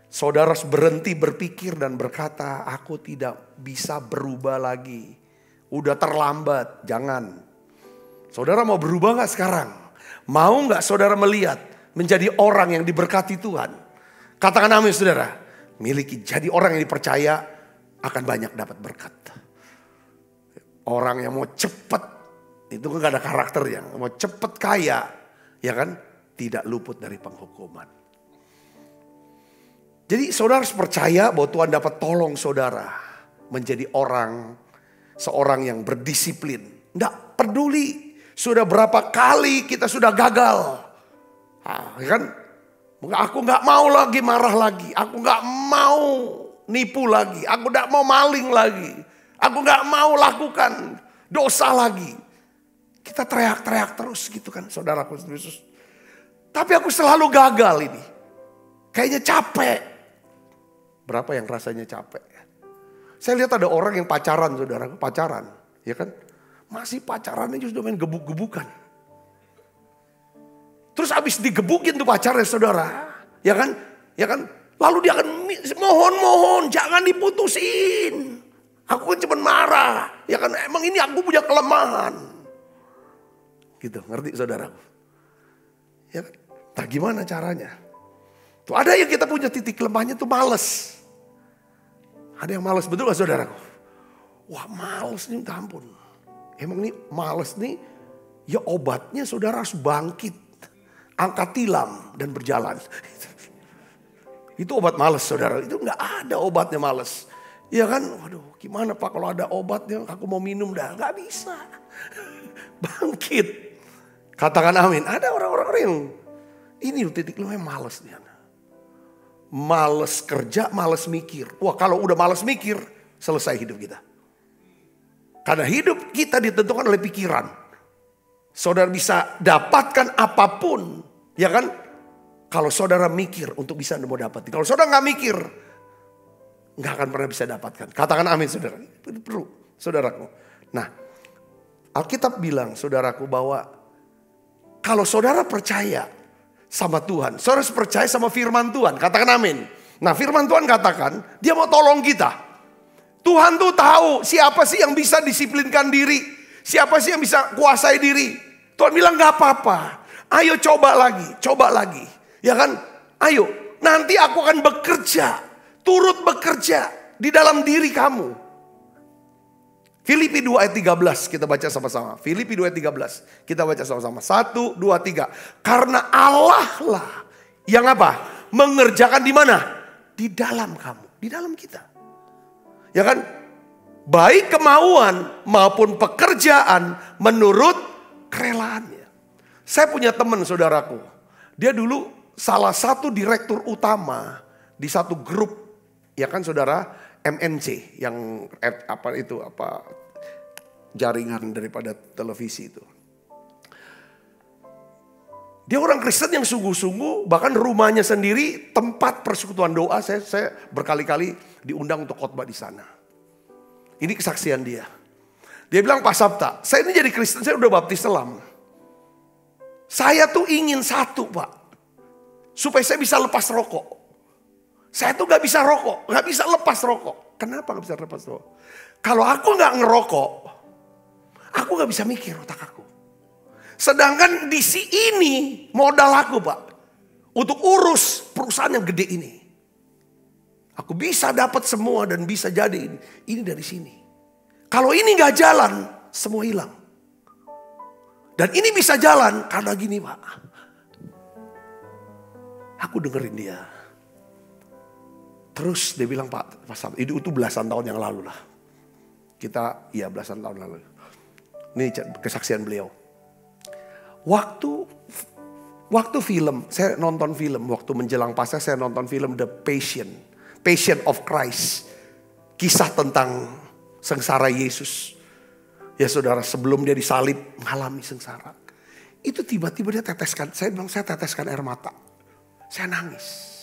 Saudara harus berhenti berpikir dan berkata, aku tidak bisa berubah lagi. Udah terlambat. Jangan. Saudara mau berubah gak sekarang? Mau gak saudara melihat menjadi orang yang diberkati Tuhan? Katakan amin saudara. Miliki jadi orang yang dipercaya akan banyak dapat berkat. Orang yang mau cepat, itu kan gak ada karakternya. Mau cepat kaya, ya kan, tidak luput dari penghukuman. Jadi saudara harus percaya bahwa Tuhan dapat tolong saudara menjadi seorang yang berdisiplin. Nggak peduli sudah berapa kali kita sudah gagal. Nah, kan? Aku gak mau lagi marah lagi. Aku gak mau nipu lagi. Aku gak mau maling lagi. Aku gak mau lakukan dosa lagi. Kita teriak-teriak terus gitu kan saudaraku Yesus. Tapi aku selalu gagal ini. Kayaknya capek. Berapa yang rasanya capek? Saya lihat ada orang yang pacaran saudara, pacaran. Ya kan? Masih pacarannya sudah main gebuk-gebukan. Terus habis digebukin tuh pacarnya saudara. Ya kan? Ya kan? Lalu dia akan mohon jangan diputusin. Aku kan cuma marah. Ya kan emang ini aku punya kelemahan. Gitu, ngerti saudara? Ya, tak gimana caranya? Tuh ada yang kita punya titik lemahnya tuh males. Ada yang males, betul gak saudaraku? Wah males nih, minta ampun. Emang nih males nih, ya obatnya saudara harus bangkit. Angkat tilam dan berjalan. Itu obat males saudara, itu gak ada obatnya males. Ya kan, waduh gimana Pak kalau ada obatnya aku mau minum dah. Gak bisa. Bangkit. Katakan amin. Ada orang-orang yang ini titik lemahnya males dia. Males kerja, males mikir. Wah kalau udah males mikir, selesai hidup kita. Karena hidup kita ditentukan oleh pikiran. Saudara bisa dapatkan apapun, ya kan? Kalau saudara mikir untuk bisa mau dapat. Kalau saudara nggak mikir, nggak akan pernah bisa dapatkan. Katakan amin saudara. Itu perlu, saudaraku. Nah, Alkitab bilang saudaraku bahwa kalau saudara percaya sama Tuhan, saudara percaya sama firman Tuhan, katakan amin. Nah firman Tuhan katakan, dia mau tolong kita. Tuhan tuh tahu siapa sih yang bisa disiplinkan diri. Siapa sih yang bisa kuasai diri. Tuhan bilang gak apa-apa. Ayo coba lagi. Ya kan, ayo nanti aku akan bekerja. Turut bekerja di dalam diri kamu. Filipi 2 ayat 13 kita baca sama-sama. Filipi 2 ayat 13 kita baca sama-sama. 1, 2, 3. Karena Allah lah yang apa? Mengerjakan di mana? Di dalam kamu, di dalam kita. Ya kan? Baik kemauan maupun pekerjaan menurut kerelaannya. Saya punya teman saudaraku. Dia dulu salah satu direktur utama di satu grup, ya kan saudara, MNC yang jaringan daripada televisi itu. Dia orang Kristen yang sungguh-sungguh, bahkan rumahnya sendiri tempat persekutuan doa. Saya berkali-kali diundang untuk khotbah di sana. Ini kesaksian dia. Dia bilang, Pak Sabta, saya ini jadi Kristen, saya udah baptis selam. Saya tuh ingin satu Pak, supaya saya bisa lepas rokok. Saya tuh gak bisa rokok, gak bisa lepas rokok. Kenapa gak bisa lepas rokok? Kalau aku gak ngerokok, aku gak bisa mikir otak aku. Sedangkan di ini modal aku Pak, untuk urus perusahaan yang gede ini. Aku bisa dapat semua dan bisa jadi ini dari sini. Kalau ini gak jalan, semua hilang. Dan ini bisa jalan karena gini Pak. Aku dengerin dia. Terus dia bilang, Pak Sabta, itu belasan tahun yang lalu lah. Iya belasan tahun lalu. Ini kesaksian beliau. Waktu film, saya nonton film. Waktu menjelang Paskah saya nonton film The Passion of Christ. Kisah tentang sengsara Yesus. Ya saudara, sebelum dia disalib mengalami sengsara. Itu tiba-tiba dia teteskan, saya teteskan air mata. Saya nangis.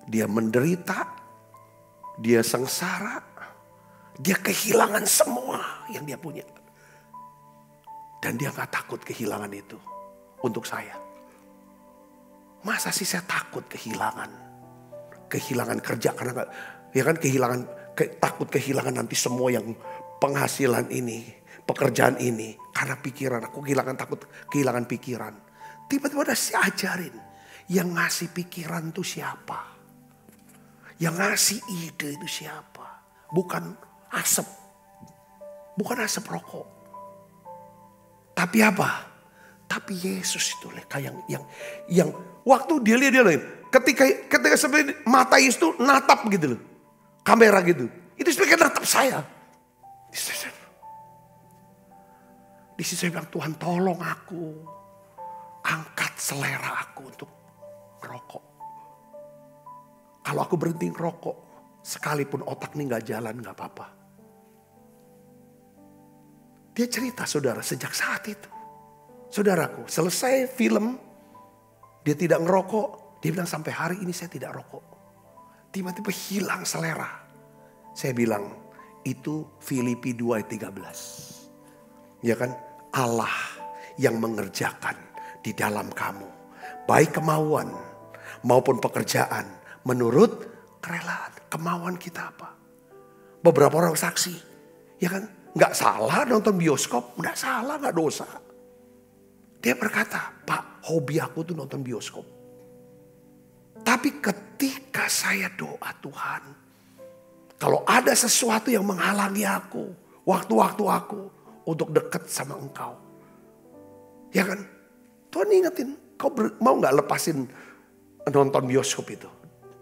Dia menderita, dia sengsara, dia kehilangan semua yang dia punya. Dan dia gak takut kehilangan itu untuk saya. Masa sih saya takut kehilangan kerja karena ya kan takut kehilangan nanti semua yang penghasilan ini, pekerjaan ini karena pikiran aku takut kehilangan pikiran. Tiba-tiba saya ajarin yang ngasih pikiran itu siapa? Yang ngasih ide itu siapa? Bukan asap rokok. Tapi apa? Tapi Yesus itu yang waktu dia lihat ketika sebenarnya mata Yesus itu natap gitu loh. Kamera gitu. Itu sebagai natap saya. Di situ saya bilang, Tuhan tolong aku. Angkat selera aku untuk merokok. Kalau aku berhenti ngerokok, sekalipun otak ini gak jalan gak apa-apa. Dia cerita saudara sejak saat itu. Saudaraku, selesai film, dia tidak ngerokok. Dia bilang sampai hari ini saya tidak rokok. Tiba-tiba hilang selera. Saya bilang itu Filipi 2 ayat 13. Ya kan? Allah yang mengerjakan di dalam kamu. Baik kemauan maupun pekerjaan menurut kerelaan. Kemauan kita apa? Beberapa orang saksi. Ya kan? Gak salah nonton bioskop. Gak salah, gak dosa. Dia berkata, Pak, hobi aku tuh nonton bioskop. Tapi ketika saya doa Tuhan, kalau ada sesuatu yang menghalangi aku, waktu-waktu aku untuk dekat sama Engkau. Ya kan? Tuhan ingetin, kau mau gak lepasin nonton bioskop itu?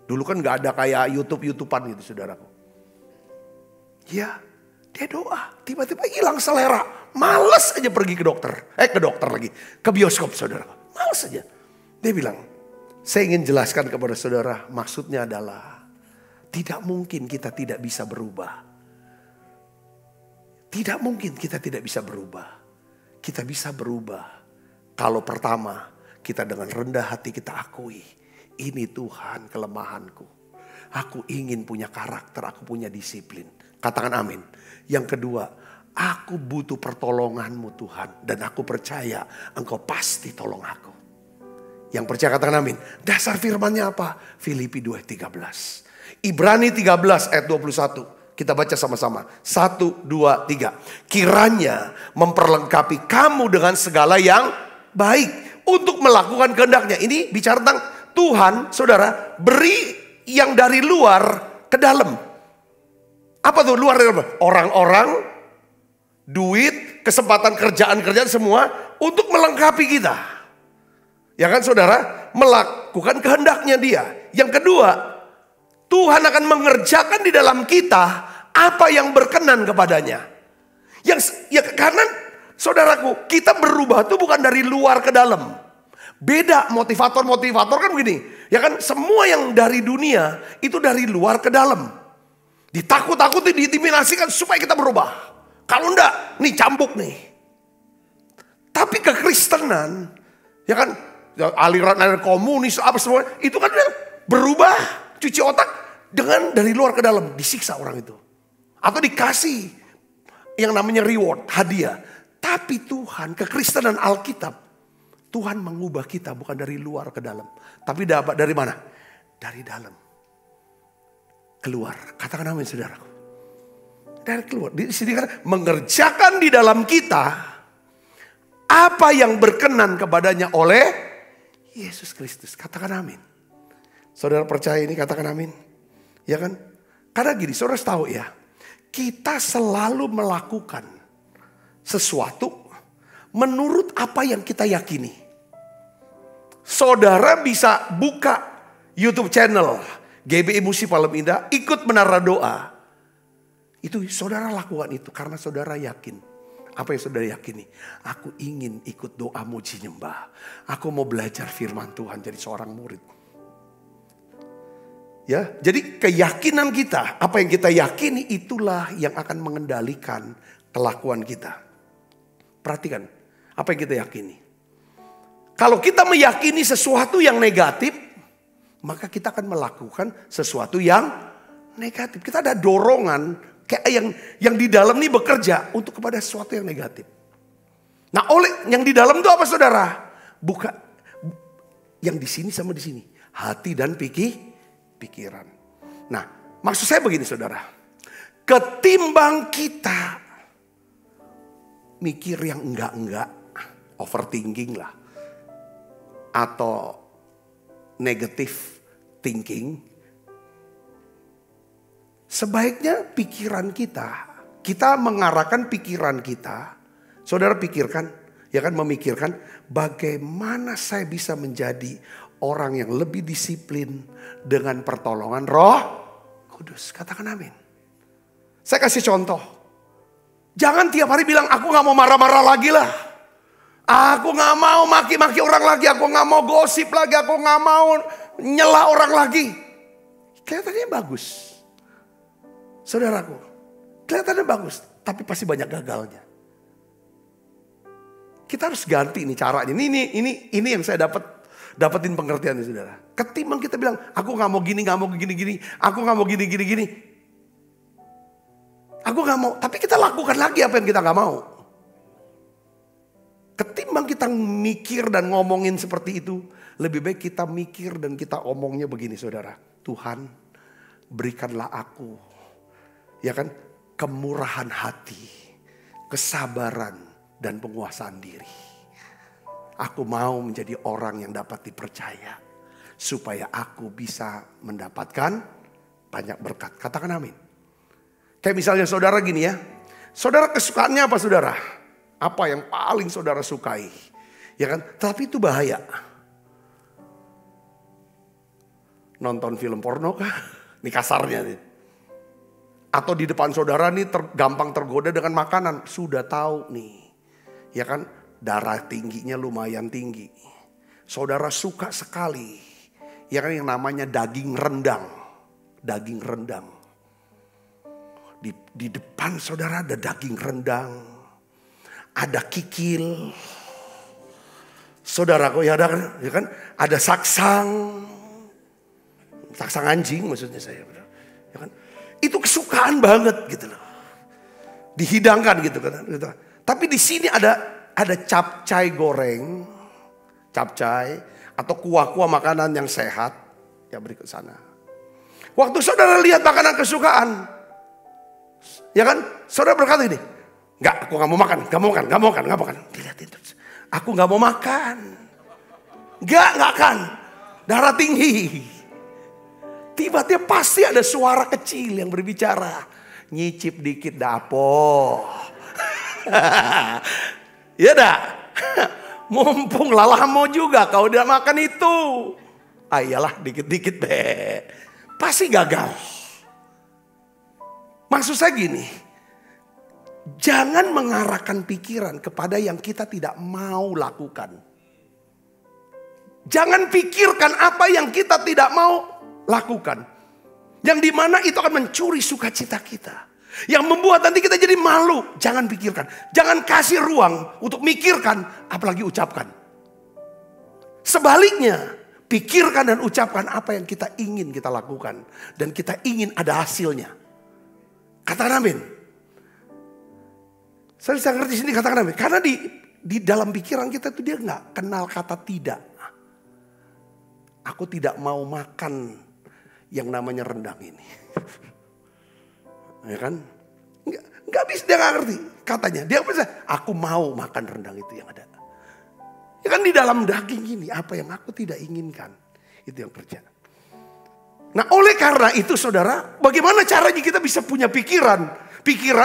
Dulu kan gak ada kayak YouTube-YouTubean gitu saudaraku. Ya, dia doa, tiba-tiba hilang selera. Males aja pergi ke dokter. Ke dokter lagi. Ke bioskop saudara. Males aja. Dia bilang, saya ingin jelaskan kepada saudara. Maksudnya adalah, tidak mungkin kita tidak bisa berubah. Tidak mungkin kita tidak bisa berubah. Kita bisa berubah. Kalau pertama, kita dengan rendah hati kita akui. Ini Tuhan kelemahanku. Aku ingin punya karakter, aku punya disiplin. Katakan amin. Yang kedua, aku butuh pertolonganmu Tuhan. Dan aku percaya Engkau pasti tolong aku. Yang percaya katakan amin. Dasar firmannya apa? Filipi 2 ayat 13. Ibrani 13 ayat 21. Kita baca sama-sama. 1, 2, 3. Kiranya memperlengkapi kamu dengan segala yang baik. Untuk melakukan kehendaknya. Ini bicara tentang Tuhan, saudara, beri yang dari luar ke dalam. Apa tuh luar dari dalam? Orang-orang, duit, kesempatan kerjaan semua untuk melengkapi kita. Ya kan saudara? Melakukan kehendaknya dia. Yang kedua, Tuhan akan mengerjakan di dalam kita apa yang berkenan kepadanya. Karena saudaraku, kita berubah itu bukan dari luar ke dalam. Beda motivator kan begini. Ya kan semua yang dari dunia itu dari luar ke dalam. Ditakut-takuti, diintimidasikan supaya kita berubah. Kalau enggak, nih cambuk nih. Tapi kekristenan, ya kan, aliran komunis apa semua, itu kan berubah, cuci otak dengan dari luar ke dalam, disiksa orang itu. Atau dikasih yang namanya reward, hadiah. Tapi Tuhan, kekristenan Alkitab, Tuhan mengubah kita bukan dari luar ke dalam. Tapi dapat dari mana? Dari dalam. Keluar. Katakan amin saudaraku. Dari keluar. Di sini kan mengerjakan di dalam kita apa yang berkenan kepadanya oleh Yesus Kristus. Katakan amin. Saudara percaya ini katakan amin. Ya kan? Karena gini, saudara tahu ya. Kita selalu melakukan sesuatu menurut apa yang kita yakini. Saudara bisa buka YouTube channel GBI Musik Palem Indah, ikut menara doa. Itu saudara lakukan itu karena saudara yakin. Apa yang saudara yakini? Aku ingin ikut doa muji nyembah. Aku mau belajar firman Tuhan jadi seorang murid. Ya, jadi keyakinan kita, apa yang kita yakini itulah yang akan mengendalikan kelakuan kita. Perhatikan, apa yang kita yakini. Kalau kita meyakini sesuatu yang negatif, maka kita akan melakukan sesuatu yang negatif. Kita ada dorongan kayak yang di dalam ini bekerja untuk kepada sesuatu yang negatif. Nah, oleh yang di dalam itu apa saudara? Bukan yang di sini sama di sini, hati dan pikiran. Nah, maksud saya begini saudara. Ketimbang kita mikir yang enggak, overthinking lah, atau negative thinking, sebaiknya pikiran kita mengarahkan pikiran kita. Saudara pikirkan, ya kan, memikirkan bagaimana saya bisa menjadi orang yang lebih disiplin dengan pertolongan Roh Kudus. Katakan amin. Saya kasih contoh. Jangan tiap hari bilang aku gak mau marah-marah lagi lah. Aku gak mau maki-maki orang lagi. Aku gak mau gosip lagi. Aku gak mau nyela orang lagi. Kelihatannya bagus. Saudaraku, kelihatannya bagus. Tapi pasti banyak gagalnya. Kita harus ganti nih caranya. Ini yang saya dapetin pengertiannya, saudara. Ketimbang kita bilang, aku nggak mau gini, nggak mau gini, aku nggak mau gini. Aku nggak mau, tapi kita lakukan lagi apa yang kita nggak mau. Ketimbang kita mikir dan ngomongin seperti itu, lebih baik kita mikir dan kita omongnya begini, saudara. Tuhan, berikanlah aku, ya kan, kemurahan hati, kesabaran, dan penguasaan diri. Aku mau menjadi orang yang dapat dipercaya, supaya aku bisa mendapatkan banyak berkat. Katakan amin. Kayak misalnya saudara gini ya. Saudara kesukaannya apa saudara? Apa yang paling saudara sukai? Ya kan? Tapi itu bahaya. Nonton film porno kah? Ini kasarnya nih. Atau di depan saudara nih gampang tergoda dengan makanan. Sudah tahu nih. Ya kan, darah tingginya lumayan tinggi. Saudara suka sekali. Ya kan, yang namanya daging rendang. Daging rendang. Di depan saudara ada daging rendang. Ada kikil. Saudara kok ya kan, ada saksang. Saksang anjing maksudnya saya. Ya kan? Itu kesukaan banget gitu loh. Dihidangkan gitu kan. Gitu. Tapi di sini ada capcay goreng, capcay atau kuah-kuah makanan yang sehat. Ya berikut sana. Waktu saudara lihat makanan kesukaan, ya kan, saudara berkata ini, enggak, aku nggak mau makan, nggak mau makan. Dilihatin terus, aku nggak mau makan, nggak akan, darah tinggi. Tiba-tiba pasti ada suara kecil yang berbicara, nyicip dikit dapo. Ya dah, mumpung lalah mau juga kau udah makan itu. Iyalah dikit-dikit deh, pasti gagal. Maksud saya gini, jangan mengarahkan pikiran kepada yang kita tidak mau lakukan. Jangan pikirkan apa yang kita tidak mau lakukan. Yang dimana itu akan mencuri sukacita kita. Yang membuat nanti kita jadi malu. Jangan pikirkan. Jangan kasih ruang untuk mikirkan, apalagi ucapkan. Sebaliknya, pikirkan dan ucapkan apa yang kita ingin kita lakukan. Dan kita ingin ada hasilnya. Katakan amin. Saya bisa ngerti sini, katakan amin. Karena di dalam pikiran kita itu dia nggak kenal kata tidak. Aku tidak mau makan yang namanya rendang ini. Ya kan? Nggak bisa, dia nggak ngerti katanya. Dia bisa, aku mau makan rendang itu yang ada. Ya kan di dalam daging ini apa yang aku tidak inginkan. Itu yang kerja. Nah oleh karena itu saudara, bagaimana caranya kita bisa punya pikiran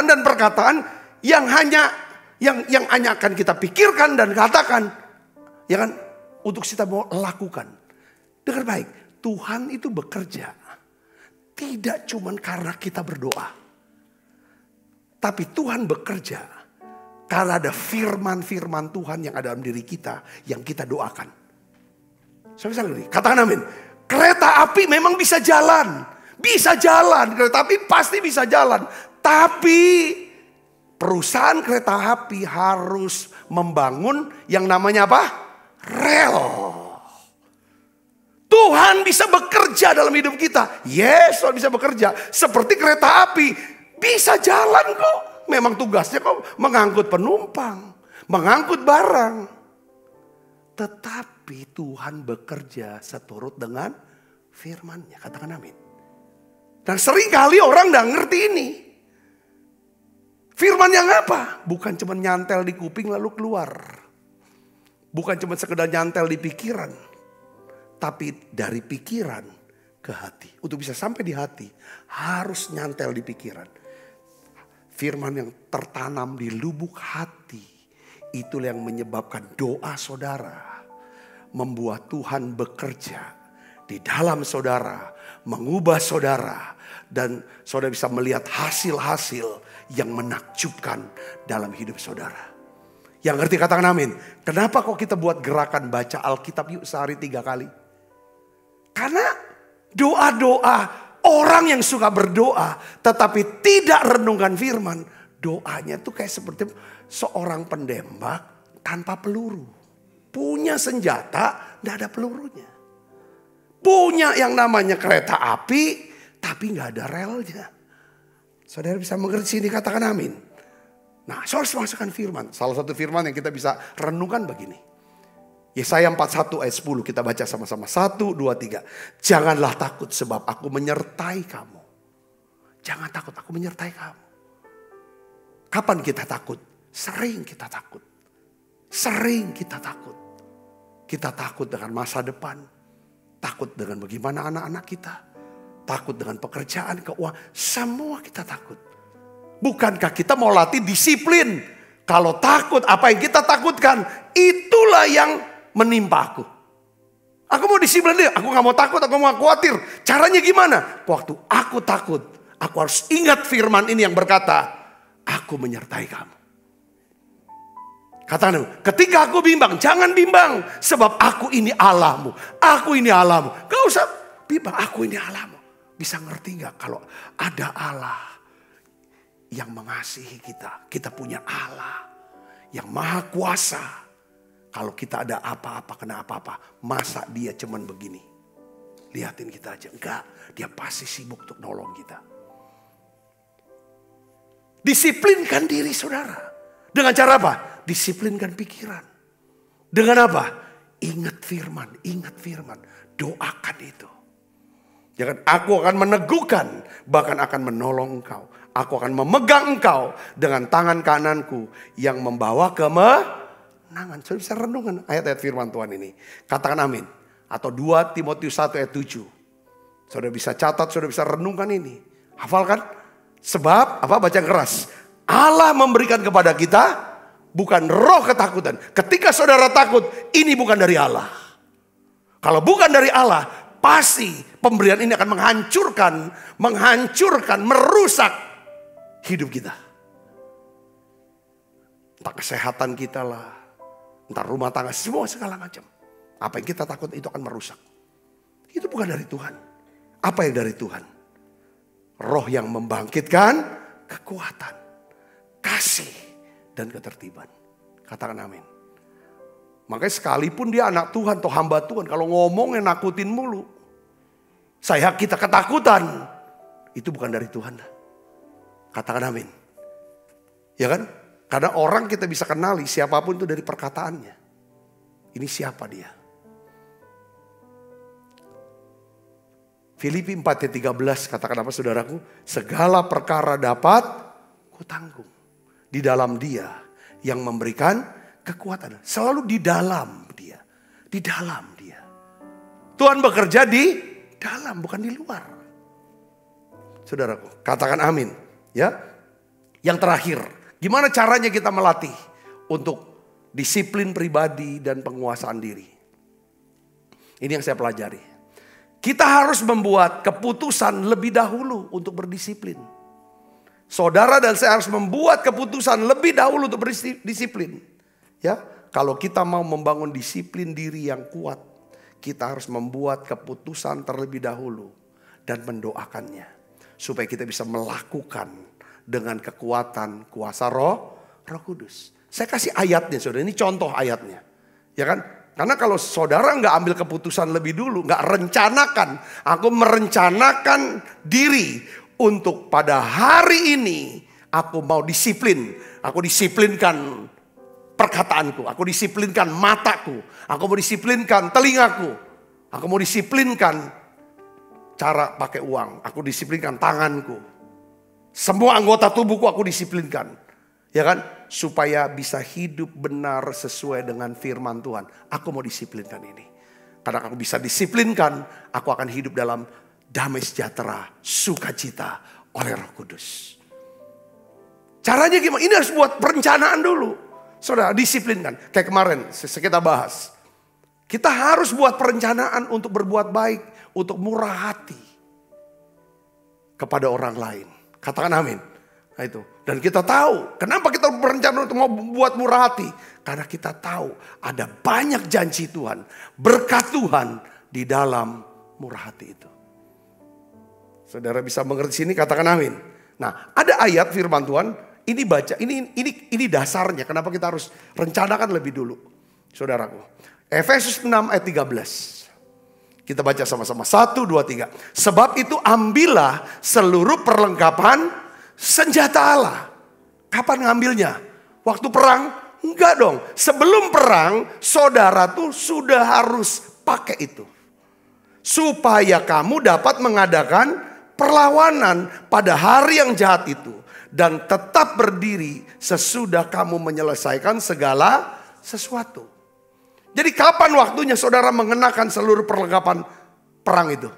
dan perkataan yang hanya akan kita pikirkan dan katakan, ya kan, untuk kita mau lakukan. Dengar baik, Tuhan itu bekerja tidak cuma karena kita berdoa. Tapi Tuhan bekerja karena ada firman-firman Tuhan yang ada dalam diri kita yang kita doakan. Saya bisa ngerti, katakan amin. Kereta api memang bisa jalan. Bisa jalan, kereta api pasti bisa jalan. Tapi perusahaan kereta api harus membangun yang namanya apa? Rel. Tuhan bisa bekerja dalam hidup kita. Yes, Tuhan bisa bekerja. Seperti kereta api. Bisa jalan kok. Memang tugasnya kok mengangkut penumpang. Mengangkut barang. Tetapi Tuhan bekerja seturut dengan firman-Nya. Katakan amin. Dan sering kali orang gak ngerti ini. Firman yang apa? Bukan cuma nyantel di kuping lalu keluar. Bukan cuma sekedar nyantel di pikiran. Tapi dari pikiran ke hati. Untuk bisa sampai di hati harus nyantel di pikiran. Firman yang tertanam di lubuk hati. Itulah yang menyebabkan doa saudara. Membuat Tuhan bekerja di dalam saudara. Mengubah saudara. Dan saudara bisa melihat hasil-hasil yang menakjubkan dalam hidup saudara. Yang ngerti katakan amin. Kenapa kok kita buat gerakan baca Alkitab yuk sehari 3 kali? Karena doa-doa orang yang suka berdoa tetapi tidak renungkan firman. Doanya tuh kayak seperti seorang pendembak tanpa peluru. Punya senjata, tidak ada pelurunya. Punya yang namanya kereta api, tapi nggak ada relnya. Saudara bisa mengerti sini, katakan amin. Nah, saya harus masukkan firman. Salah satu firman yang kita bisa renungkan begini. Yesaya 41 ayat 10 kita baca sama-sama. 1, 2, 3. Janganlah takut sebab aku menyertai kamu. Jangan takut, aku menyertai kamu. Kapan kita takut? Sering kita takut. Sering kita takut. Kita takut dengan masa depan. Takut dengan bagaimana anak-anak kita. Takut dengan pekerjaan, keuangan. Semua kita takut. Bukankah kita mau latih disiplin? Kalau takut, apa yang kita takutkan, itulah yang menimpa aku. Aku mau disiplin dia, aku gak mau takut, aku mau khawatir. Caranya gimana? Waktu aku takut, aku harus ingat firman ini yang berkata, aku menyertai kamu. Katakan, ketika aku bimbang, jangan bimbang. Sebab aku ini Allahmu. Aku ini Allahmu. Gak usah bimbang, aku ini Allahmu. Bisa ngerti gak kalau ada Allah yang mengasihi kita. Kita punya Allah yang maha kuasa. Kalau kita ada apa-apa, kena apa-apa. Masa dia cuman begini. Lihatin kita aja. Enggak, dia pasti sibuk untuk nolong kita. Disiplinkan diri saudara. Dengan cara apa? Disiplinkan pikiran. Dengan apa? Ingat firman, ingat firman. Doakan itu. Jangan, aku akan meneguhkan, bahkan akan menolong engkau. Aku akan memegang engkau dengan tangan kananku yang membawa kemenangan. Saudara bisa renungkan ayat-ayat firman Tuhan ini. Katakan amin. Atau 2 Timotius 1 ayat 7. Saudara bisa catat, saudara bisa renungkan ini. Hafalkan? Sebab, apa baca keras. Allah memberikan kepada kita bukan roh ketakutan. Ketika saudara takut, ini bukan dari Allah. Kalau bukan dari Allah, pasti pemberian ini akan menghancurkan, merusak hidup kita. Entah kesehatan kita lah, entah rumah tangga, semua segala macam. Apa yang kita takut itu akan merusak. Itu bukan dari Tuhan. Apa yang dari Tuhan? Roh yang membangkitkan kekuatan, kasih, dan ketertiban. Katakan amin. Makanya sekalipun dia anak Tuhan atau hamba Tuhan, kalau ngomongnya nakutin mulu, kita ketakutan, itu bukan dari Tuhan. Katakan amin. Ya kan? Karena orang kita bisa kenali siapapun itu dari perkataannya. Ini siapa dia? Filipi 4:13 katakan apa saudaraku? Segala perkara dapat kutanggung di dalam Dia yang memberikan kekuatan. Selalu di dalam Dia. Di dalam Dia. Tuhan bekerja di dalam, bukan di luar. Saudaraku, katakan amin. Ya. Yang terakhir, gimana caranya kita melatih untuk disiplin pribadi dan penguasaan diri? Ini yang saya pelajari. Kita harus membuat keputusan lebih dahulu untuk berdisiplin. Saudara dan saya harus membuat keputusan lebih dahulu untuk berdisiplin. Ya, kalau kita mau membangun disiplin diri yang kuat, kita harus membuat keputusan terlebih dahulu dan mendoakannya supaya kita bisa melakukan dengan kekuatan kuasa Roh Kudus. Saya kasih ayatnya, saudara. Ini contoh ayatnya, ya kan? Karena kalau saudara nggak ambil keputusan lebih dulu, nggak rencanakan, aku merencanakan diri untuk pada hari ini aku mau disiplin, aku disiplinkan perkataanku, aku disiplinkan mataku, aku mau disiplinkan telingaku, aku mau disiplinkan cara pakai uang, aku disiplinkan tanganku, semua anggota tubuhku aku disiplinkan, ya kan? Supaya bisa hidup benar sesuai dengan firman Tuhan. Aku mau disiplinkan ini. Karena aku bisa disiplinkan, aku akan hidup dalam damai sejahtera, sukacita oleh Roh Kudus. Caranya gimana? Ini harus buat perencanaan dulu. Saudara, disiplinkan. Kayak kemarin kita bahas. Kita harus buat perencanaan untuk berbuat baik, untuk murah hati kepada orang lain. Katakan amin. Nah itu. Dan kita tahu kenapa kita berencana untuk mau buat murah hati. Karena kita tahu ada banyak janji Tuhan, berkat Tuhan di dalam murah hati itu. Saudara bisa mengerti sini, katakan amin. Nah, ada ayat firman Tuhan ini baca, ini dasarnya kenapa kita harus rencanakan lebih dulu. Saudaraku, Efesus 6 ayat 13. Kita baca sama-sama. 1, 2, 3. Sebab itu ambillah seluruh perlengkapan senjata Allah. Kapan ngambilnya? Waktu perang? Enggak dong. Sebelum perang, saudara tuh sudah harus pakai itu. Supaya kamu dapat mengadakan perlawanan pada hari yang jahat itu. Dan tetap berdiri sesudah kamu menyelesaikan segala sesuatu. Jadi kapan waktunya saudara mengenakan seluruh perlengkapan perang itu?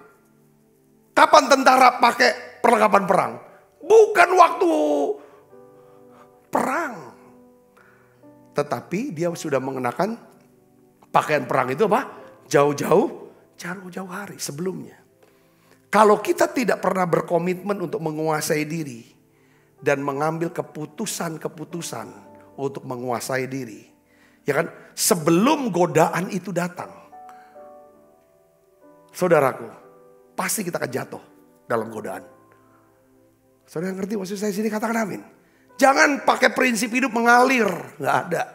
Kapan tentara pakai perlengkapan perang? Bukan waktu perang. Tetapi dia sudah mengenakan pakaian perang itu apa? Jauh-jauh hari sebelumnya. Kalau kita tidak pernah berkomitmen untuk menguasai diri dan mengambil keputusan-keputusan untuk menguasai diri. Ya kan, sebelum godaan itu datang, saudaraku, pasti kita akan jatuh dalam godaan. Saudara ngerti maksud saya sini, katakan amin. Jangan pakai prinsip hidup mengalir, nggak ada.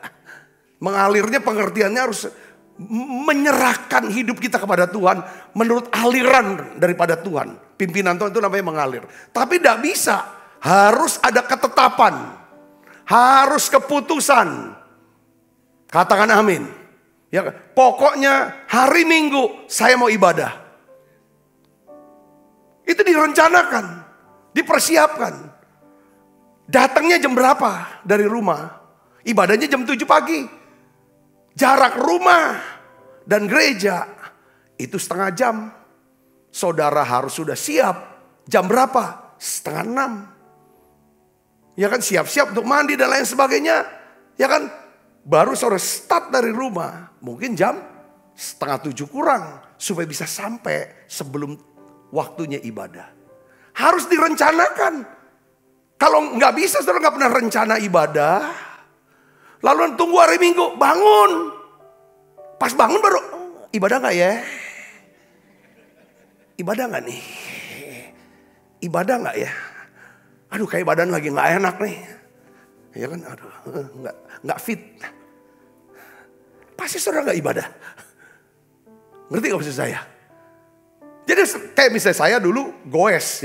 Mengalirnya pengertiannya harus menyerahkan hidup kita kepada Tuhan menurut aliran daripada Tuhan. Pimpinan Tuhan itu namanya mengalir. Tapi tidak bisa, harus ada ketetapan, harus keputusan. Katakan amin. Ya, pokoknya hari Minggu saya mau ibadah. Itu direncanakan, dipersiapkan. Datangnya jam berapa dari rumah? Ibadahnya jam 7 pagi. Jarak rumah dan gereja itu setengah jam. Saudara harus sudah siap. Jam berapa? 5:30. Ya kan, siap-siap untuk mandi dan lain sebagainya. Ya kan? Baru saudara start dari rumah, mungkin jam 6:30 kurang. Supaya bisa sampai sebelum waktunya ibadah. Harus direncanakan. Kalau nggak bisa, saudara nggak pernah rencana ibadah. Lalu tunggu hari Minggu, bangun. Pas bangun baru, ibadah nggak ya? Ibadah nggak nih? Ibadah nggak ya? Aduh, kayak badan lagi nggak enak nih. Ya kan, aduh, nggak fit. Pasti saudara nggak ibadah. Ngerti gak maksud saya? Jadi kayak misalnya saya dulu goes.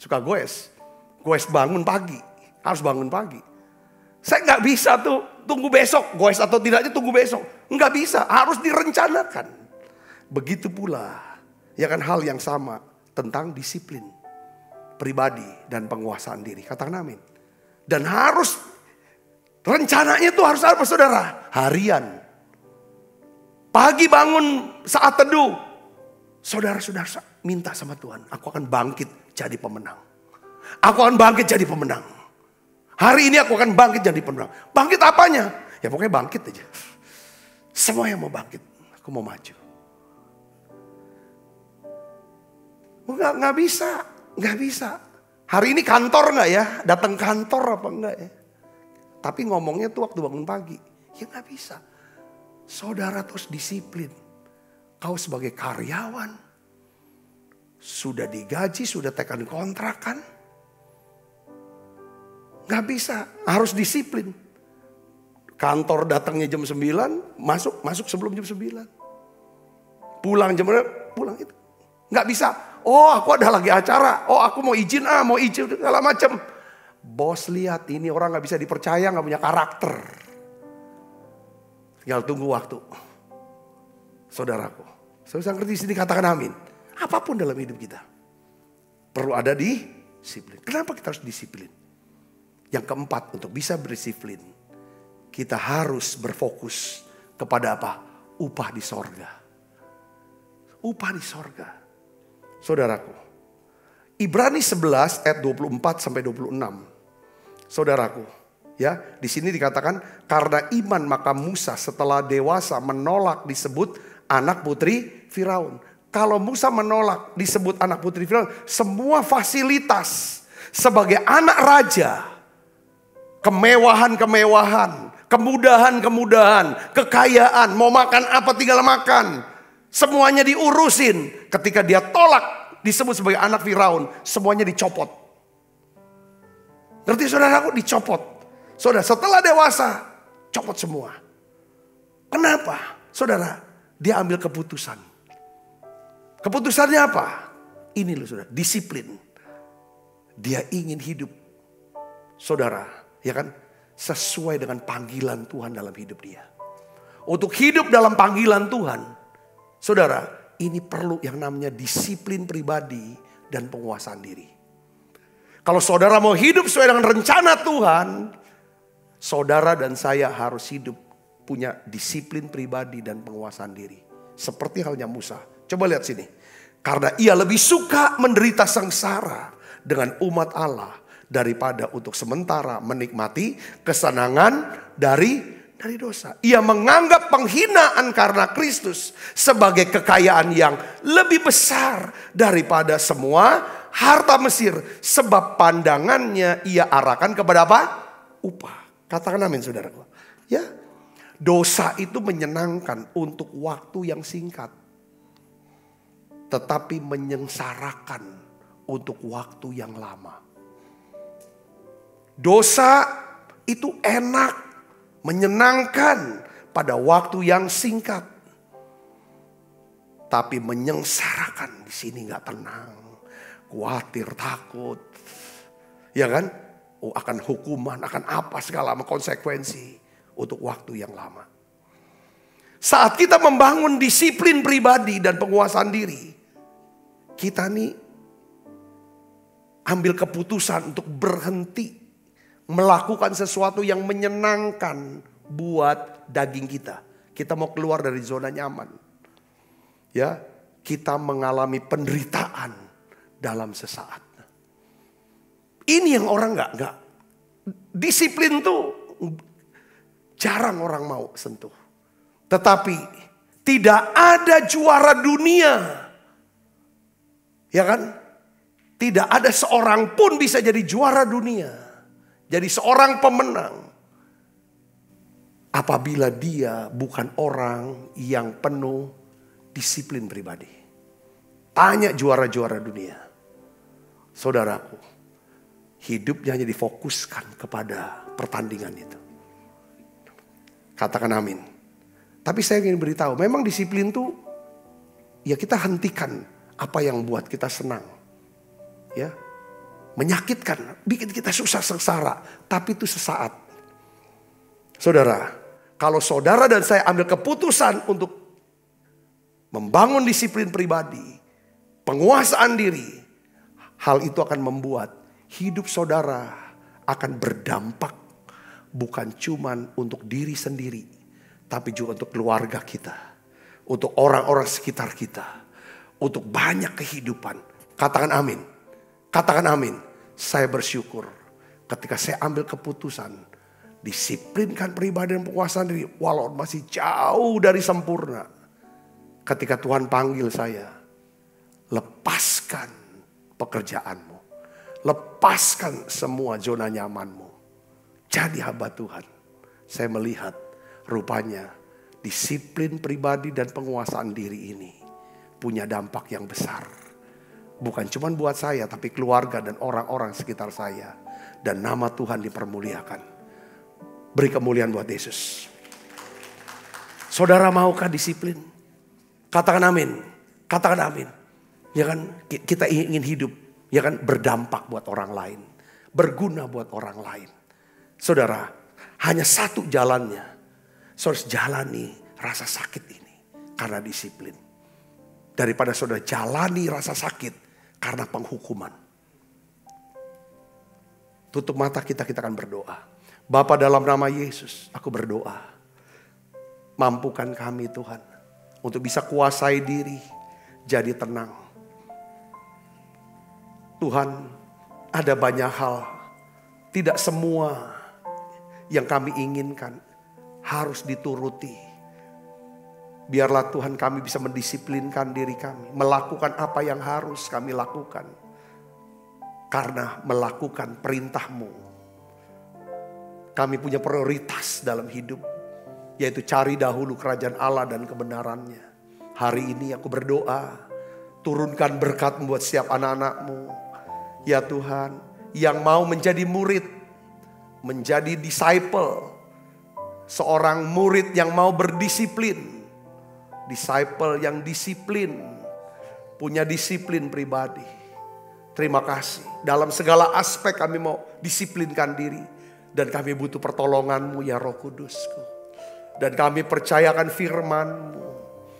Suka goes. Goes bangun pagi. Harus bangun pagi. Saya nggak bisa tuh tunggu besok. Goes atau tidaknya tunggu besok. Nggak bisa, harus direncanakan. Begitu pula, ya kan, hal yang sama tentang disiplin pribadi dan penguasaan diri. Katakan amin. Dan harus rencananya tuh harus apa saudara? Harian. Pagi bangun saat teduh. Saudara-saudara minta sama Tuhan. Aku akan bangkit jadi pemenang. Aku akan bangkit jadi pemenang. Hari ini aku akan bangkit jadi pemenang. Bangkit apanya? Ya pokoknya bangkit aja. Semua yang mau bangkit. Aku mau maju. Nggak bisa. Nggak bisa. Hari ini kantor nggak ya? Datang kantor apa enggak ya? Tapi ngomongnya tuh waktu bangun pagi. Ya nggak bisa. Saudara terus disiplin. Kau sebagai karyawan. Sudah digaji, sudah tekan kontrak kan? Nggak bisa. Harus disiplin. Kantor datangnya jam 9. Masuk sebelum jam 9. Pulang jam berapa? Pulang itu. Nggak bisa. Oh, aku ada lagi acara. Oh, aku mau izin segala macam. Bos lihat ini orang nggak bisa dipercaya, nggak punya karakter. Tinggal tunggu waktu. Saudaraku, saudara ngerti sini, katakan amin. Apapun dalam hidup kita perlu ada disiplin. Kenapa kita harus disiplin? Yang keempat, untuk bisa berdisiplin, kita harus berfokus kepada apa? Upah di sorga. Upah di sorga. Saudaraku, Ibrani 11 ayat 24 sampai 26. Saudaraku, ya, di sini dikatakan karena iman maka Musa setelah dewasa menolak disebut anak putri Firaun. Kalau Musa menolak disebut anak putri Firaun, semua fasilitas sebagai anak raja, kemewahan-kemewahan, kemudahan-kemudahan, kekayaan, mau makan apa tinggal makan, semuanya diurusin. Ketika dia tolak disebut sebagai anak Firaun, semuanya dicopot. Ngerti saudaraku? Dicopot. Saudara, setelah dewasa, copot semua. Kenapa? Saudara, dia ambil keputusan. Keputusannya apa? Ini loh saudara, disiplin. Dia ingin hidup, saudara, ya kan? Sesuai dengan panggilan Tuhan dalam hidup dia. Untuk hidup dalam panggilan Tuhan, saudara, ini perlu yang namanya disiplin pribadi dan penguasaan diri. Kalau saudara mau hidup sesuai dengan rencana Tuhan, saudara dan saya harus hidup punya disiplin pribadi dan penguasaan diri. Seperti halnya Musa. Coba lihat sini. Karena ia lebih suka menderita sengsara dengan umat Allah daripada untuk sementara menikmati kesenangan dari dosa. Ia menganggap penghinaan karena Kristus sebagai kekayaan yang lebih besar daripada semua harta Mesir. Sebab pandangannya ia arahkan kepada apa? Upah. Katakan amin saudaraku. Ya, dosa itu menyenangkan untuk waktu yang singkat. Tetapi menyengsarakan untuk waktu yang lama. Dosa itu enak, menyenangkan pada waktu yang singkat. Tapi menyengsarakan, di sini gak tenang. Khawatir, takut. Ya kan? Oh, akan hukuman, akan apa segala konsekuensi untuk waktu yang lama. Saat kita membangun disiplin pribadi dan penguasaan diri, kita nih ambil keputusan untuk berhenti melakukan sesuatu yang menyenangkan buat daging kita. Kita mau keluar dari zona nyaman. Ya, kita mengalami penderitaan dalam sesaat. Ini yang orang nggak disiplin tuh jarang orang mau sentuh. Tetapi tidak ada juara dunia. Ya kan? Tidak ada seorang pun bisa jadi juara dunia. Jadi seorang pemenang. Apabila dia bukan orang yang penuh disiplin pribadi. Tanya juara-juara dunia. Saudaraku, hidupnya hanya difokuskan kepada pertandingan itu. Katakan amin. Tapi saya ingin beritahu, memang disiplin tuh ya kita hentikan apa yang buat kita senang. Ya. Menyakitkan, bikin kita susah sengsara, tapi itu sesaat. Saudara, kalau saudara dan saya ambil keputusan untuk membangun disiplin pribadi, penguasaan diri, hal itu akan membuat hidup saudara akan berdampak bukan cuman untuk diri sendiri, tapi juga untuk keluarga kita, untuk orang-orang sekitar kita, untuk banyak kehidupan. Katakan amin. Katakan amin. Saya bersyukur ketika saya ambil keputusan disiplinkan pribadi dan penguasaan diri, walau masih jauh dari sempurna. Ketika Tuhan panggil saya, lepaskan pekerjaanmu, lepaskan semua zona nyamanmu, jadi hamba Tuhan. Saya melihat rupanya disiplin pribadi dan penguasaan diri ini punya dampak yang besar. Bukan cuma buat saya, tapi keluarga dan orang-orang sekitar saya. Dan nama Tuhan dipermuliakan. Beri kemuliaan buat Yesus. Saudara maukah disiplin? Katakan amin. Katakan amin. Ya kan, kita ingin hidup, ya kan, berdampak buat orang lain. Berguna buat orang lain. Saudara, hanya satu jalannya. Saudara jalani rasa sakit ini karena disiplin. Daripada saudara jalani rasa sakit karena penghukuman. Tutup mata kita akan berdoa. Bapa, dalam nama Yesus aku berdoa. Mampukan kami Tuhan untuk bisa kuasai diri, jadi tenang. Tuhan, ada banyak hal, tidak semua yang kami inginkan harus dituruti. Biarlah Tuhan kami bisa mendisiplinkan diri kami. Melakukan apa yang harus kami lakukan. Karena melakukan perintah-Mu. Kami punya prioritas dalam hidup. Yaitu cari dahulu kerajaan Allah dan kebenarannya. Hari ini aku berdoa. Turunkan berkat-Mu buat setiap anak-anak-Mu. Ya Tuhan, yang mau menjadi murid menjadi disciple, seorang murid yang mau berdisiplin, disciple yang disiplin, punya disiplin pribadi. Terima kasih, dalam segala aspek kami mau disiplinkan diri, dan kami butuh pertolongan-Mu ya Roh Kudus-Ku, dan kami percayakan firman-Mu.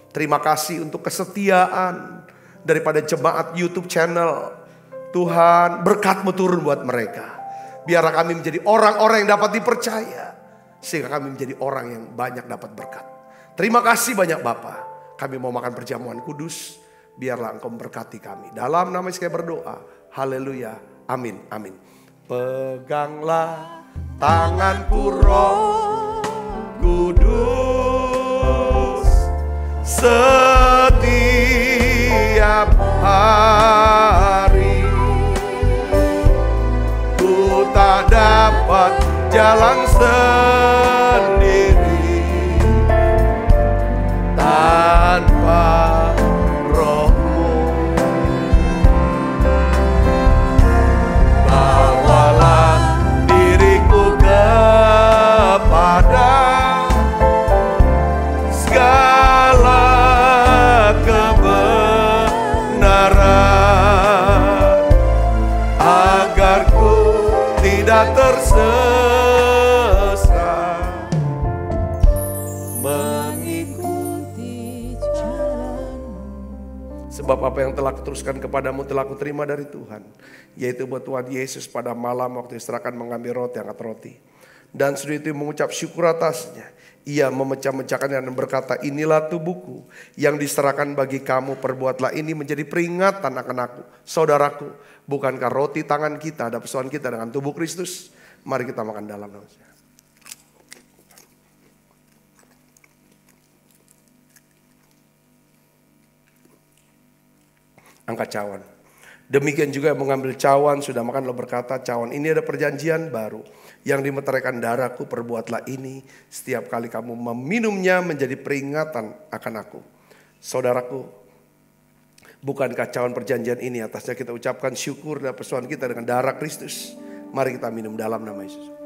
Terima kasih untuk kesetiaan daripada jemaat YouTube channel. Tuhan, berkat-Mu turun buat mereka. Biarlah kami menjadi orang-orang yang dapat dipercaya, sehingga kami menjadi orang yang banyak dapat berkat. Terima kasih banyak Bapa. Kami mau makan perjamuan kudus. Biarlah Engkau memberkati kami. Dalam nama Yesus kami berdoa. Haleluya. Amin. Amin. Peganglah tanganku Roh Kudus setiap hari. Ku tak dapat jalan sendiri tanpa Roh-Mu. Bawalah diriku kepada segala kebenaran, agar ku tidak tersesat mengikuti jalan-Mu. Sebab apa yang telah kuteruskan kepadamu telah kuterima dari Tuhan, yaitu buat Tuhan Yesus pada malam waktu diserahkan mengambil roti, angkat roti, dan sudah itu mengucap syukur atasnya. Ia memecah-mecahkannya dan berkata, inilah tubuhku yang diserahkan bagi kamu, perbuatlah ini menjadi peringatan akan aku. Saudaraku, bukankah roti tangan kita ada persoalan kita dengan tubuh Kristus? Mari kita makan dalam nama. Angkat cawan. Demikian juga yang mengambil cawan sudah makan, lalu berkata, cawan ini ada perjanjian baru yang dimeteraikan darahku, perbuatlah ini setiap kali kamu meminumnya menjadi peringatan akan aku. Saudaraku, bukankah cawan perjanjian ini atasnya kita ucapkan syukur dan persoalan kita dengan darah Kristus? Mari kita minum dalam nama Yesus.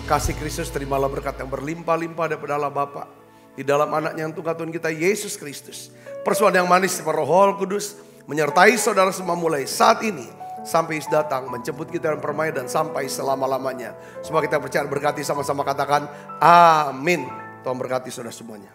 Kasih Kristus, terimalah berkat yang berlimpah-limpah daripada Allah Bapa di dalam anaknya yang tunggal Tuhan kita Yesus Kristus. Persoalan yang manis daripada Roh Kudus menyertai saudara semua mulai saat ini sampai Yesus datang menjemput kita dan permai dan sampai selama-lamanya. Semua kita percaya berkati, sama-sama katakan amin. Tuhan berkati saudara semuanya.